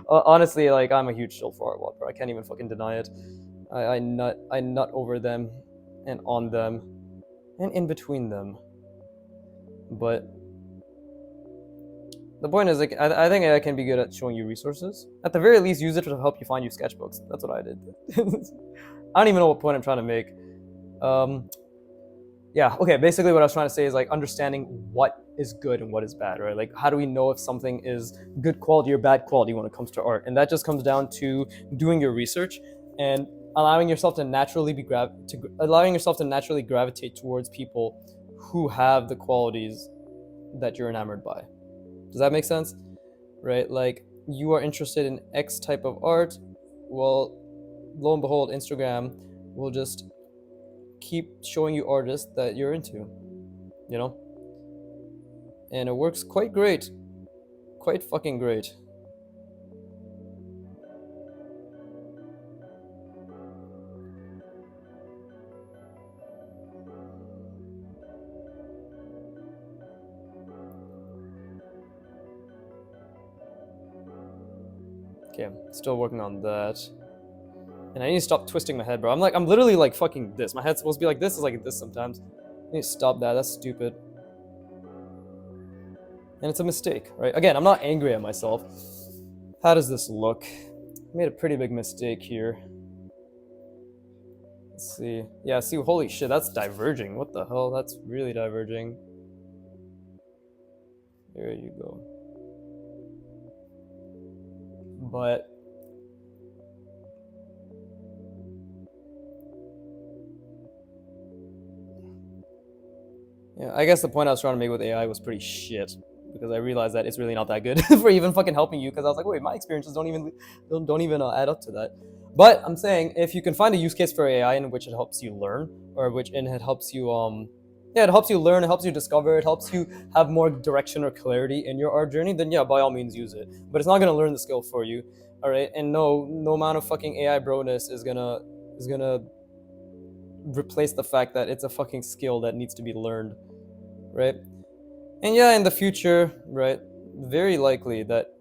Honestly, like, I'm a huge shill for artwod, bro. I can't even fucking deny it. I nut over them and on them and in between them. But the point is, like, I think AI can be good at showing you resources. At the very least, use it to help you find you sketchbooks. That's what I did. I don't even know what point I'm trying to make. Yeah, okay, basically what I was trying to say is, like, understanding what is good and what is bad, right? Like, how do we know if something is good quality or bad quality when it comes to art? And that just comes down to doing your research and allowing yourself to naturally gravitate towards people who have the qualities that you're enamored by. Does that make sense? Right? Like, you are interested in X type of art. Well, lo and behold, Instagram will just keep showing you artists that you're into, you know? And it works quite great. Quite fucking great. Okay, still working on that. And I need to stop twisting my head, bro. I'm literally like fucking this. My head's supposed to be like this, is like this sometimes. I need to stop that. That's stupid. And it's a mistake, right? Again, I'm not angry at myself. How does this look? I made a pretty big mistake here. Let's see. Yeah, see, holy shit, that's diverging. What the hell? That's really diverging. There you go. But yeah, I guess the point I was trying to make with AI was pretty shit, because I realized that it's really not that good for even fucking helping you. Because I was like, wait, my experiences don't even add up to that. But I'm saying, if you can find a use case for AI in which it helps you learn, or which in it helps you yeah, it helps you learn, it helps you discover, it helps you have more direction or clarity in your art journey, then yeah, by all means use it. But it's not gonna learn the skill for you, all right? And no amount of fucking AI broness is gonna replace the fact that it's a fucking skill that needs to be learned, right? And yeah, in the future, right, very likely that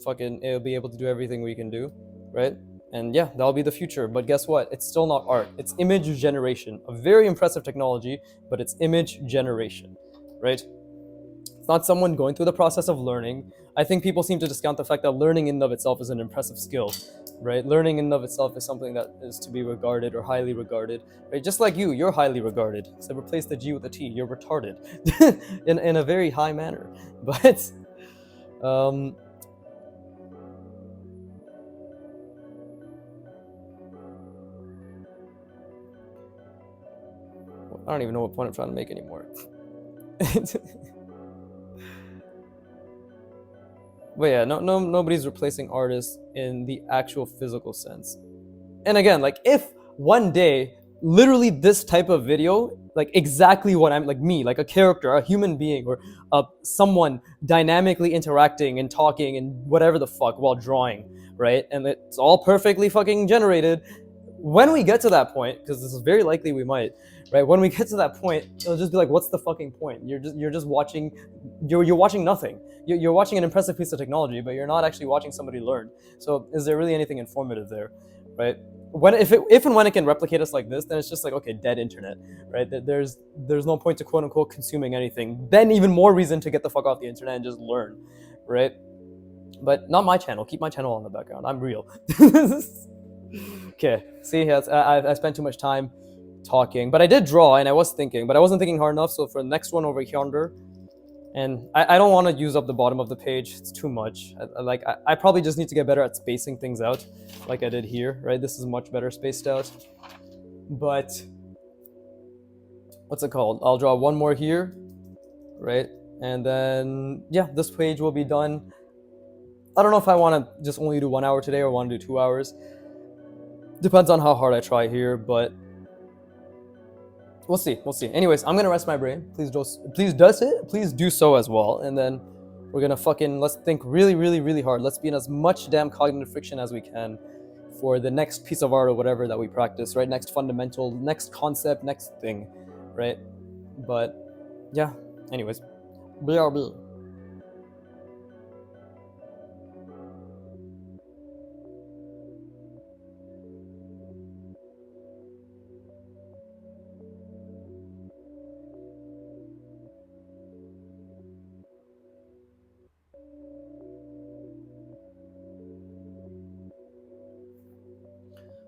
fucking it'll be able to do everything we can do, right? And yeah, that'll be the future. But guess what? It's still not art. It's image generation. A very impressive technology, but it's image generation, right? It's not someone going through the process of learning. I think people seem to discount the fact that learning in and of itself is an impressive skill, right? Learning in and of itself is something that is to be regarded or highly regarded, right? Just like you're highly regarded. So replace the G with a T. You're retarded in a very high manner. But I don't even know what point I'm trying to make anymore. But yeah, nobody's replacing artists in the actual physical sense. And again, like, if one day, literally this type of video, like exactly what I'm like, me, like a character, a human being, or someone dynamically interacting and talking and whatever the fuck while drawing, right? And it's all perfectly fucking generated. When we get to that point, because this is very likely we might, right? When we get to that point, it'll just be like, what's the fucking point? You're just watching, you're watching nothing. You're watching an impressive piece of technology, but you're not actually watching somebody learn. So is there really anything informative there, right? If and when it can replicate us like this, then it's just like, okay, dead internet, right? There's no point to quote unquote consuming anything. Then even more reason to get the fuck off the internet and just learn, right? But not my channel. Keep my channel on the background. I'm real. Okay, see, I spent too much time talking, but I did draw and I was thinking, but I wasn't thinking hard enough. So for the next one over yonder, and I don't want to use up the bottom of the page. It's too much. I probably just need to get better at spacing things out, like I did here, right? This is much better spaced out. But what's it called? I'll draw one more here, right? And then yeah, this page will be done. I don't know if I want to just only do 1 hour today or want to do 2 hours. Depends on how hard I try here, but we'll see. We'll see. Anyways, I'm gonna rest my brain. Please do so as well. And then we're gonna let's think really, really, really hard. Let's be in as much damn cognitive friction as we can for the next piece of art or whatever that we practice, right? Next fundamental, next concept, next thing, right? But yeah. Anyways, BRB.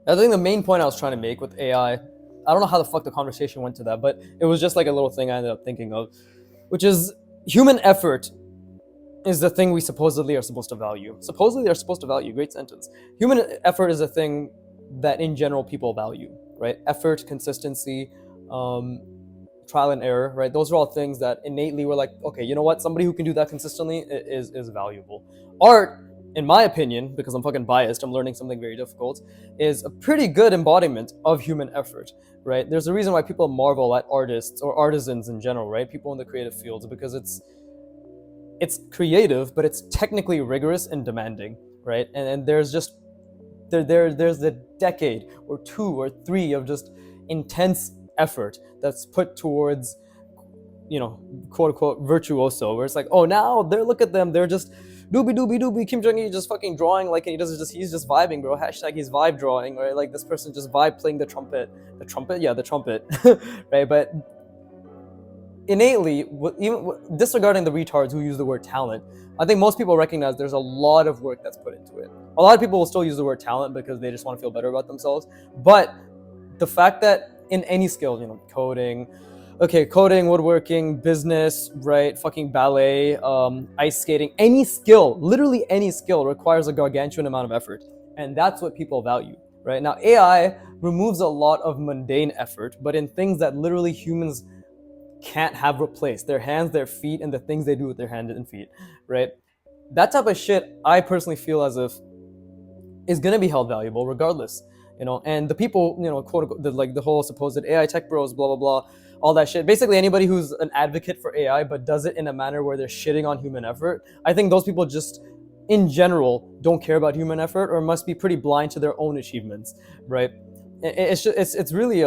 I think the main point I was trying to make with AI, I don't know how the fuck the conversation went to that, but it was just like a little thing I ended up thinking of, which is human effort is the thing we supposedly are supposed to value. Supposedly are supposed to value, great sentence. Human effort is a thing that in general people value, right? Effort, consistency, trial and error, right? Those are all things that innately we're like, okay, you know what? Somebody who can do that consistently is valuable. Art in my opinion, because I'm fucking biased, I'm learning something very difficult, is a pretty good embodiment of human effort, right? There's a reason why people marvel at artists or artisans in general, right? People in the creative fields, because it's creative, but it's technically rigorous and demanding, right? And there's just there's a decade or two or three of just intense effort that's put towards, quote unquote virtuoso, where it's like, oh, now they're, look at them, they're just doobie doobie doobie, Kim Jong Il just fucking drawing, like, and he's just vibing, bro. Hashtag he's vibe drawing, right? Like, this person just vibe playing the trumpet, yeah, the trumpet, right? But innately, even disregarding the retards who use the word talent, I think most people recognize there's a lot of work that's put into it. A lot of people will still use the word talent because they just want to feel better about themselves. But the fact that in any skill, coding, woodworking, business, right, fucking ballet, ice skating, any skill, literally any skill requires a gargantuan amount of effort. And that's what people value, right? Now, AI removes a lot of mundane effort, but in things that literally humans can't have replaced, their hands, their feet, and the things they do with their hands and feet, right? That type of shit, I personally feel as if is gonna be held valuable regardless, And the people, quote unquote, the whole supposed AI tech bros, blah blah blah, all that shit. Basically, anybody who's an advocate for AI but does it in a manner where they're shitting on human effort, I think those people just, in general, don't care about human effort or must be pretty blind to their own achievements, right? It's really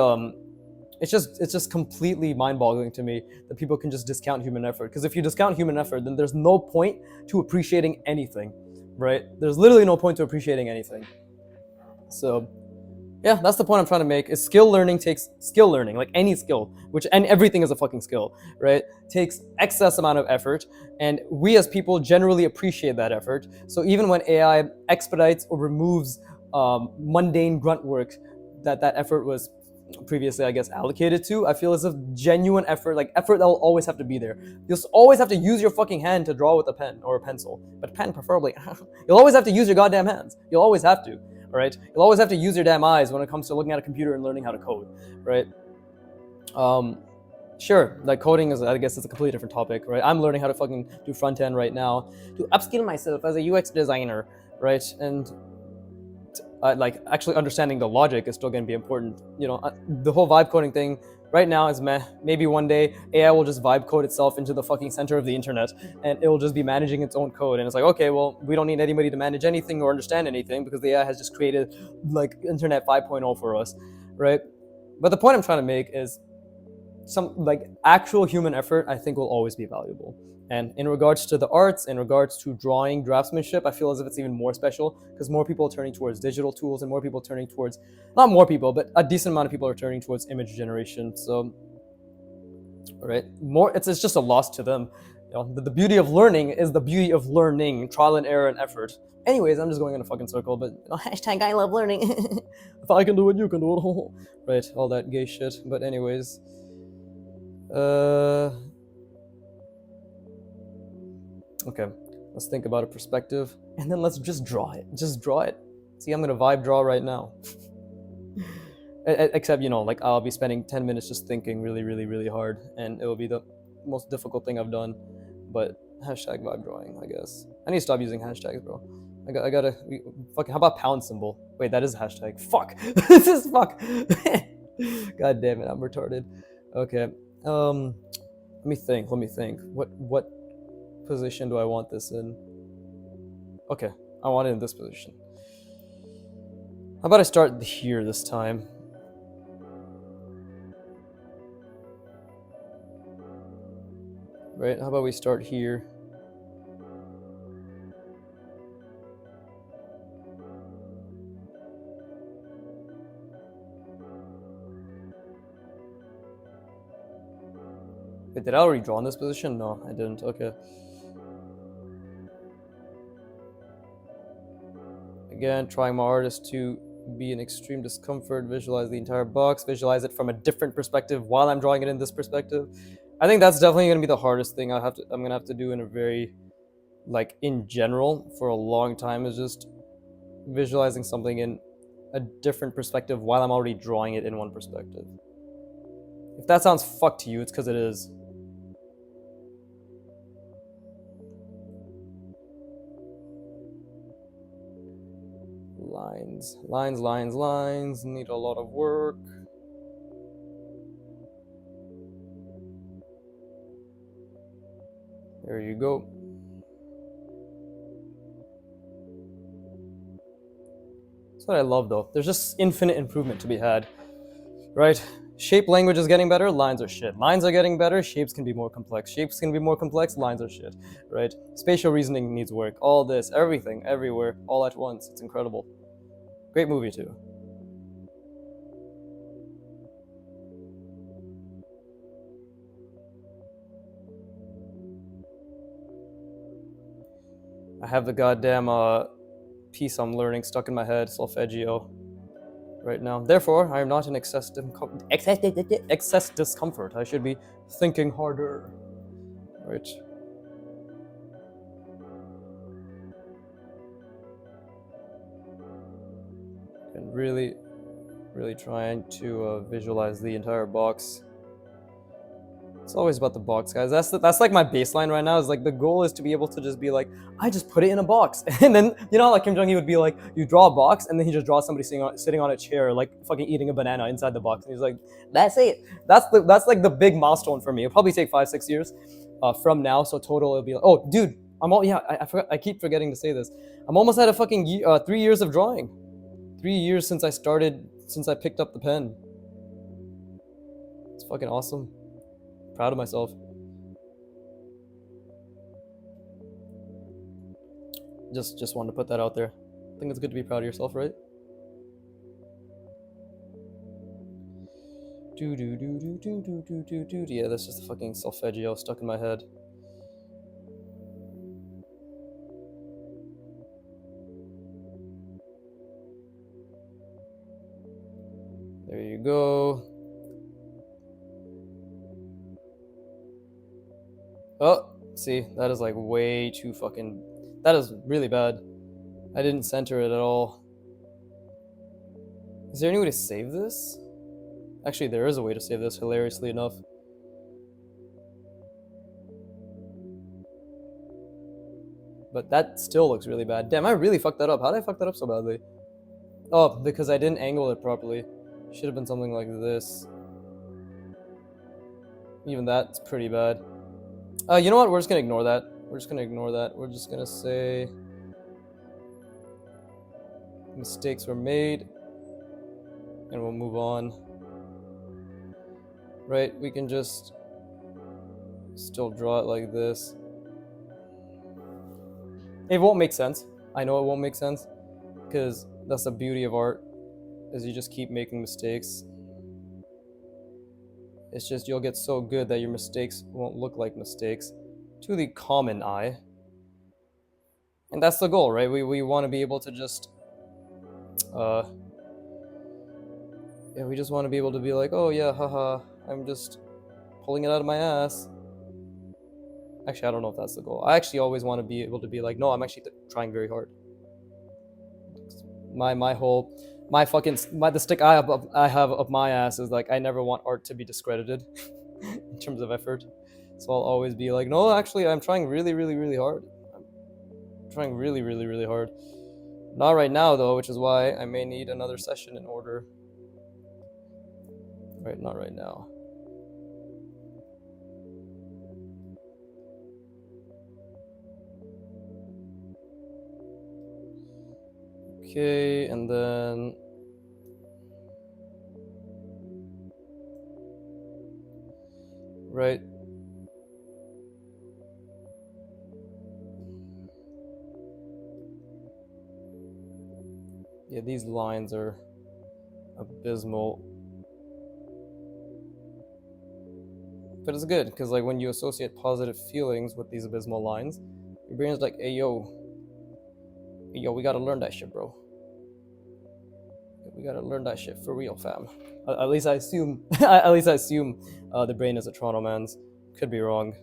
it's just completely mind-boggling to me that people can just discount human effort. Because if you discount human effort, then there's no point to appreciating anything, right? There's literally no point to appreciating anything. So, yeah, that's the point I'm trying to make. Is skill learning takes skill learning, like any skill, and everything is a fucking skill, right? Takes excess amount of effort, and we as people generally appreciate that effort. So even when AI expedites or removes mundane grunt work that effort was previously, I guess, allocated to, I feel as if genuine effort, like effort that will always have to be there. You'll always have to use your fucking hand to draw with a pen or a pencil, but pen preferably. You'll always have to use your goddamn hands. You'll always have to, all right? You'll always have to use your damn eyes when it comes to looking at a computer and learning how to code, right? Sure, like coding is, I guess, it's a completely different topic, right? I'm learning how to fucking do front end right now to upskill myself as a UX designer, right? And like actually understanding the logic is still going to be important. The whole vibe coding thing right now is meh. Maybe one day AI will just vibe code itself into the fucking center of the internet, and it will just be managing its own code. And it's like, okay, well, we don't need anybody to manage anything or understand anything because the AI has just created like Internet 5.0 for us, right? But the point I'm trying to make is some like actual human effort, I think, will always be valuable. And in regards to the arts, in regards to drawing, draftsmanship, I feel as if it's even more special because more people are turning towards digital tools and more people are turning towards, not more people, but a decent amount of people are turning towards image generation. So, right, it's just a loss to them. The beauty of learning is the beauty of learning, trial and error and effort. Anyways, I'm just going in a fucking circle, but hashtag I love learning. If I can do it, you can do it. Right, all that gay shit. But anyways, okay, let's think about a perspective, and then let's just draw it. Just draw it. See, I'm gonna vibe draw right now. Except, like I'll be spending 10 minutes just thinking really, really, really hard, and it will be the most difficult thing I've done. But hashtag vibe drawing, I guess. I need to stop using hashtags, bro. I gotta fucking. How about pound symbol? Wait, that is a hashtag. Fuck. This is fuck. God damn it, I'm retarded. Okay. Let me think. What position do I want this in? Okay, I want it in this position. How about I start here this time? Right, how about we start here? Wait, did I already draw in this position? No, I didn't. Okay. Again, trying my hardest to be in extreme discomfort, visualize the entire box, visualize it from a different perspective while I'm drawing it in this perspective. I think that's definitely going to be the hardest thing I'm going to have to do in a very, like, in general for a long time, is just visualizing something in a different perspective while I'm already drawing it in one perspective. If that sounds fucked to you, it's because it is. Lines need a lot of work. There you go. That's what I love though. There's just infinite improvement to be had, right? Shape language is getting better, lines are shit. Lines are getting better, shapes can be more complex. Shapes can be more complex, lines are shit, right? Spatial reasoning needs work. All this, everything, everywhere, all at once. It's incredible. Great movie too. I have the goddamn piece I'm learning stuck in my head, solfeggio, right now. Therefore, I am not in excess discomfort. I should be thinking harder, right? And really trying to visualize the entire box. It's always about the box, guys. That's like my baseline right now. Is like the goal is to be able to just be like, I just put it in a box, and then you know, like Kim Jong Un would be like, you draw a box, and then he just draws somebody sitting on a chair, like fucking eating a banana inside the box, and he's like, that's it. That's like the big milestone for me. It'll probably take 5-6 years from now. So total, it'll be like, oh, dude, I forgot. I keep forgetting to say this. I'm almost at a fucking 3 years of drawing. 3 years since I picked up the pen. It's fucking awesome. Proud of myself. Just wanted to put that out there. I think it's good to be proud of yourself, right? Yeah, that's just a fucking solfeggio stuck in my head. There you go. Oh, see, that is like way too fucking... That is really bad. I didn't center it at all. Is there any way to save this? Actually, there is a way to save this, hilariously enough. But that still looks really bad. Damn, I really fucked that up. How did I fuck that up so badly? Oh, because I didn't angle it properly. Should have been something like this. Even that's pretty bad. You know what? We're just gonna ignore that. We're just gonna say mistakes were made, and we'll move on. Right? We can just still draw it like this. It won't make sense. I know it won't make sense, because that's the beauty of art, is you just keep making mistakes. It's just you'll get so good that your mistakes won't look like mistakes to the common eye. And that's the goal, right? We want to be able to just yeah, we just want to be able to be like, oh yeah, haha, I'm just pulling it out of my ass. Actually, I don't know if that's the goal. I actually always want to be able to be like, no, I'm actually trying very hard. The stick I have up my ass is like, I never want art to be discredited in terms of effort. So I'll always be like, no, actually, I'm trying really hard. I'm trying really hard. Not right now though, which is why I may need another session in order. Right, not right now. Okay, and then right. Yeah, these lines are abysmal. But it's good, because like when you associate positive feelings with these abysmal lines, your brain's like, hey yo, we gotta learn that shit, bro. We gotta learn that shit for real, fam. At least I assume. The brain is a Toronto man's. Could be wrong.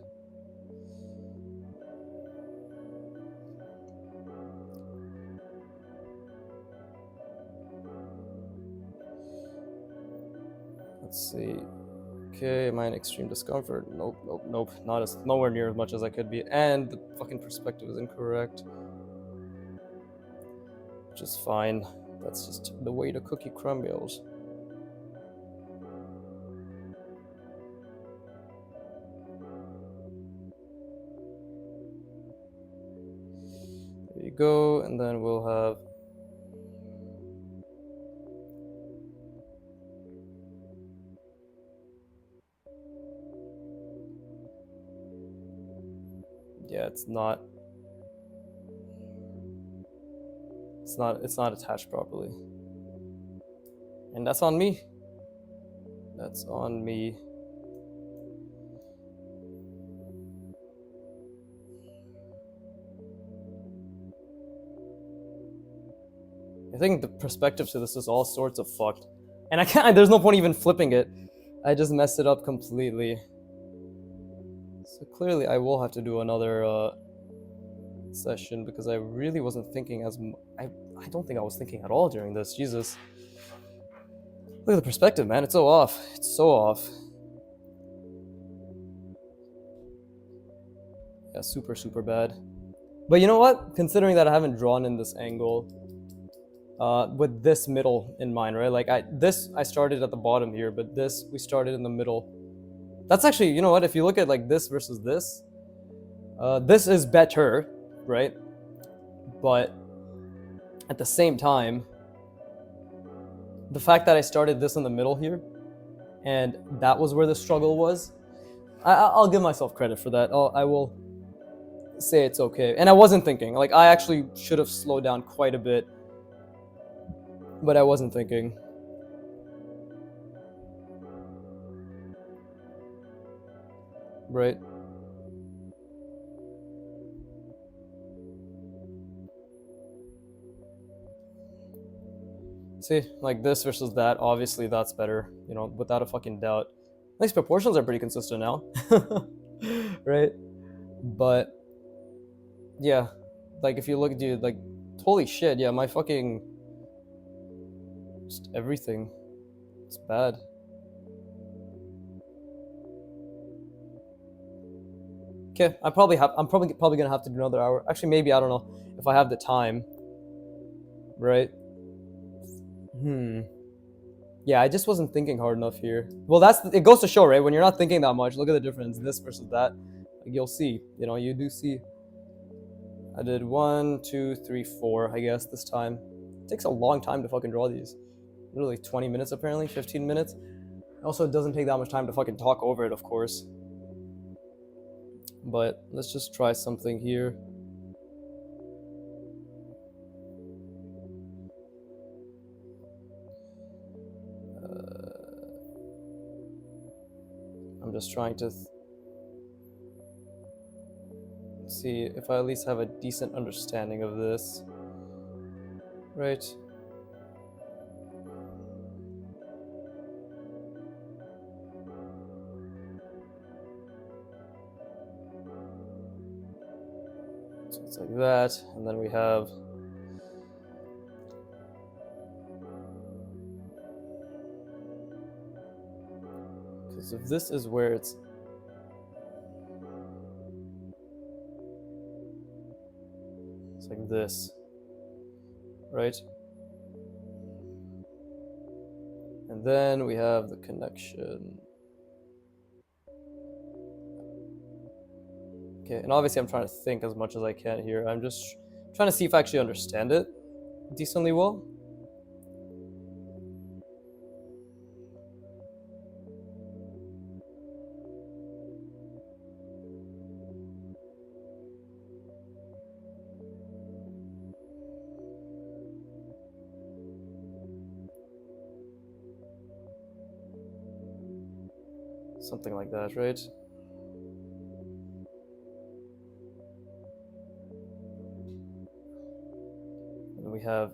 Let's see. Okay, am I in extreme discomfort? Nope. Nowhere near as much as I could be. And the fucking perspective is incorrect. Which is fine. That's just the way the cookie crumbles. There you go, and then we'll have yeah, it's not attached properly. And that's on me. That's on me. I think the perspective to this is all sorts of fucked. And I can't, there's no point even flipping it. I just messed it up completely. So clearly I will have to do another session because I really wasn't thinking I don't think I was thinking at all during this. Jesus. Look at the perspective, man. It's so off. It's so off. Yeah, super, super bad. But you know what? Considering that I haven't drawn in this angle, with this middle in mind, right? Like I started at the bottom here, but this we started in the middle. That's actually, you know what? If you look at like this versus this, this is better, right? But at the same time, the fact that I started this in the middle here, and that was where the struggle was, I'll give myself credit for that. I will say it's okay. And I wasn't thinking. Like I actually should have slowed down quite a bit, but I wasn't thinking. Right? See, like this versus that, obviously that's better, you know, without a fucking doubt. These proportions are pretty consistent now. Right? But yeah, like if you look, dude, like holy shit, yeah, my fucking just everything. It's bad. Okay, I'm probably gonna have to do another hour. Actually, maybe I don't know if I have the time. Right? Yeah, I just wasn't thinking hard enough here. Well, it goes to show, right? When you're not thinking that much, look at the difference. This versus that. Like, you'll see. You know, you do see. I did 1, 2, 3, 4. I guess this time. It takes a long time to fucking draw these. Literally 20 minutes apparently, 15 minutes. Also, it doesn't take that much time to fucking talk over it, of course. But let's just try something here. I'm just trying to see if I at least have a decent understanding of this. Right. So it's like that, and then we have because if this is where it's like this, right? And then we have the connection. Okay, and obviously I'm trying to think as much as I can here. I'm just trying to see if I actually understand it decently well. Something like that, right? And we have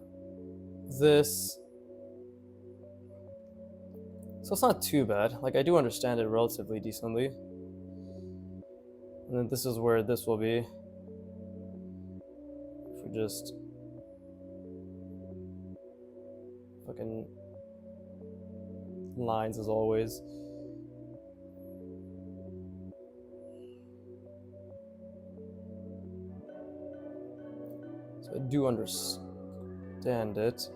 this. So it's not too bad. Like, I do understand it relatively decently. And then this is where this will be. If we just fucking lines as always. So I do understand it.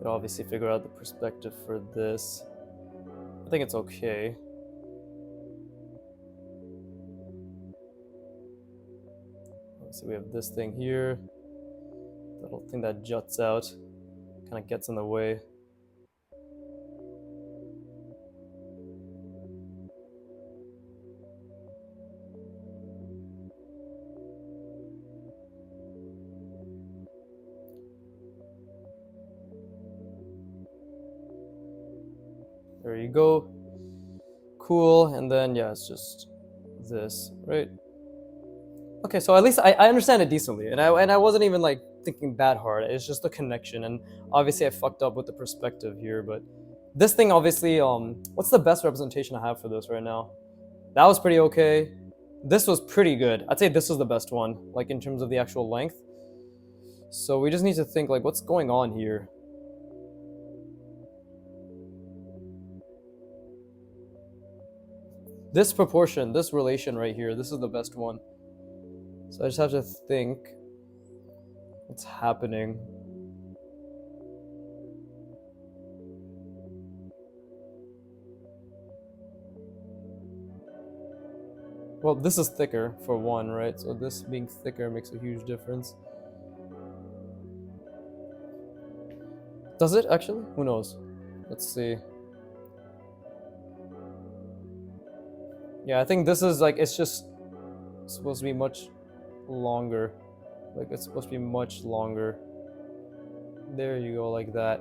Could obviously figure out the perspective for this. I think it's okay. So we have this thing here. That little thing that juts out, kind of gets in the way. There you go. Cool, and then yeah, it's just this, right? Okay, so at least I understand it decently, and I wasn't even like thinking that hard. It's just the connection, and obviously I fucked up with the perspective here, but this thing obviously, what's the best representation I have for this right now? That was pretty okay. This was pretty good. I'd say this was the best one, like in terms of the actual length. So we just need to think like, what's going on here? This proportion, this relation right here, this is the best one. So I just have to think what's happening. Well, this is thicker for one, right? So this being thicker makes a huge difference. Does it actually? Who knows? Let's see. Yeah, I think this is like, it's just supposed to be much longer. Like it's supposed to be much longer. There you go, like that.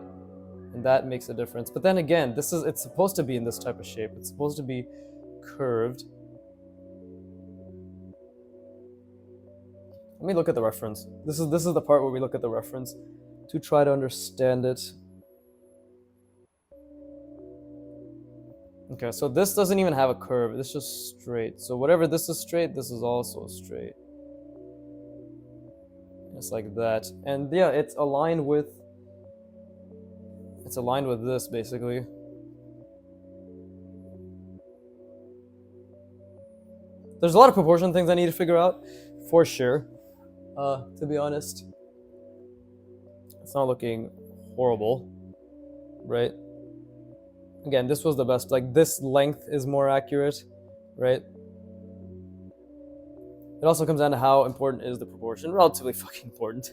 And that makes a difference. But then again, it's supposed to be in this type of shape. It's supposed to be curved. Let me look at the reference. This is the part where we look at the reference to try to understand it. Okay, so this doesn't even have a curve. This is just straight. So whatever this is straight, this is also straight. Just like that. And yeah, it's aligned with this basically. There's a lot of proportion things I need to figure out, for sure. To be honest, it's not looking horrible, right? Again, this was the best. Like this length is more accurate, right? It also comes down to how important is the proportion. Relatively fucking important.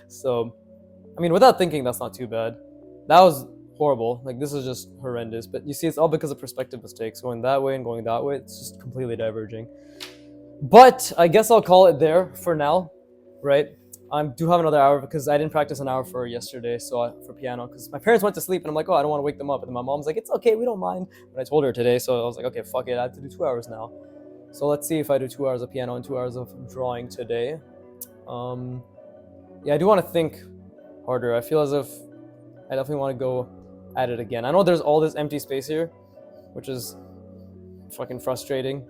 So, I mean, without thinking, that's not too bad. That was horrible. Like this is just horrendous. But you see, it's all because of perspective mistakes. Going that way and going that way, it's just completely diverging. But I guess I'll call it there for now, right? I do have another hour because I didn't practice an hour for yesterday, so for piano, because my parents went to sleep and I'm like, oh, I don't want to wake them up. And then my mom's like, it's okay, we don't mind. But I told her today, so I was like, okay, fuck it, I have to do 2 hours now. So let's see if I do 2 hours of piano and 2 hours of drawing today. Yeah, I do want to think harder. I feel as if I definitely want to go at it again. I know there's all this empty space here, which is fucking frustrating,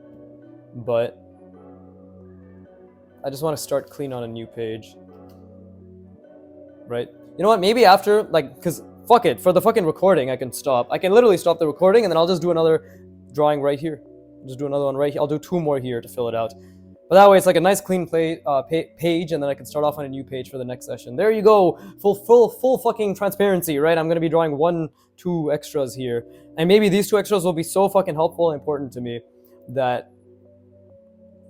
but I just want to start clean on a new page. Right? You know what? Maybe after, like, because fuck it, for the fucking recording, I can stop. I can literally stop the recording and then I'll just do another drawing right here. Just do another one right here. I'll do 2 more here to fill it out. But that way it's like a nice clean page, and then I can start off on a new page for the next session. There you go. Full fucking transparency, right? I'm going to be drawing 2 extras here. And maybe these 2 extras will be so fucking helpful and important to me that,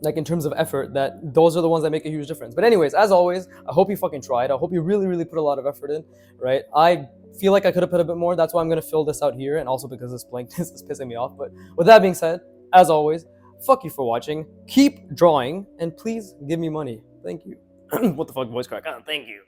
like in terms of effort, that those are the ones that make a huge difference. But anyways, as always, I hope you fucking tried. I hope you really put a lot of effort in, right? I feel like I could have put a bit more. That's why I'm going to fill this out here, and also because this blankness is pissing me off. But with that being said, as always, fuck you for watching. Keep drawing, and please give me money. Thank you. What the fuck, voice crack? Thank you.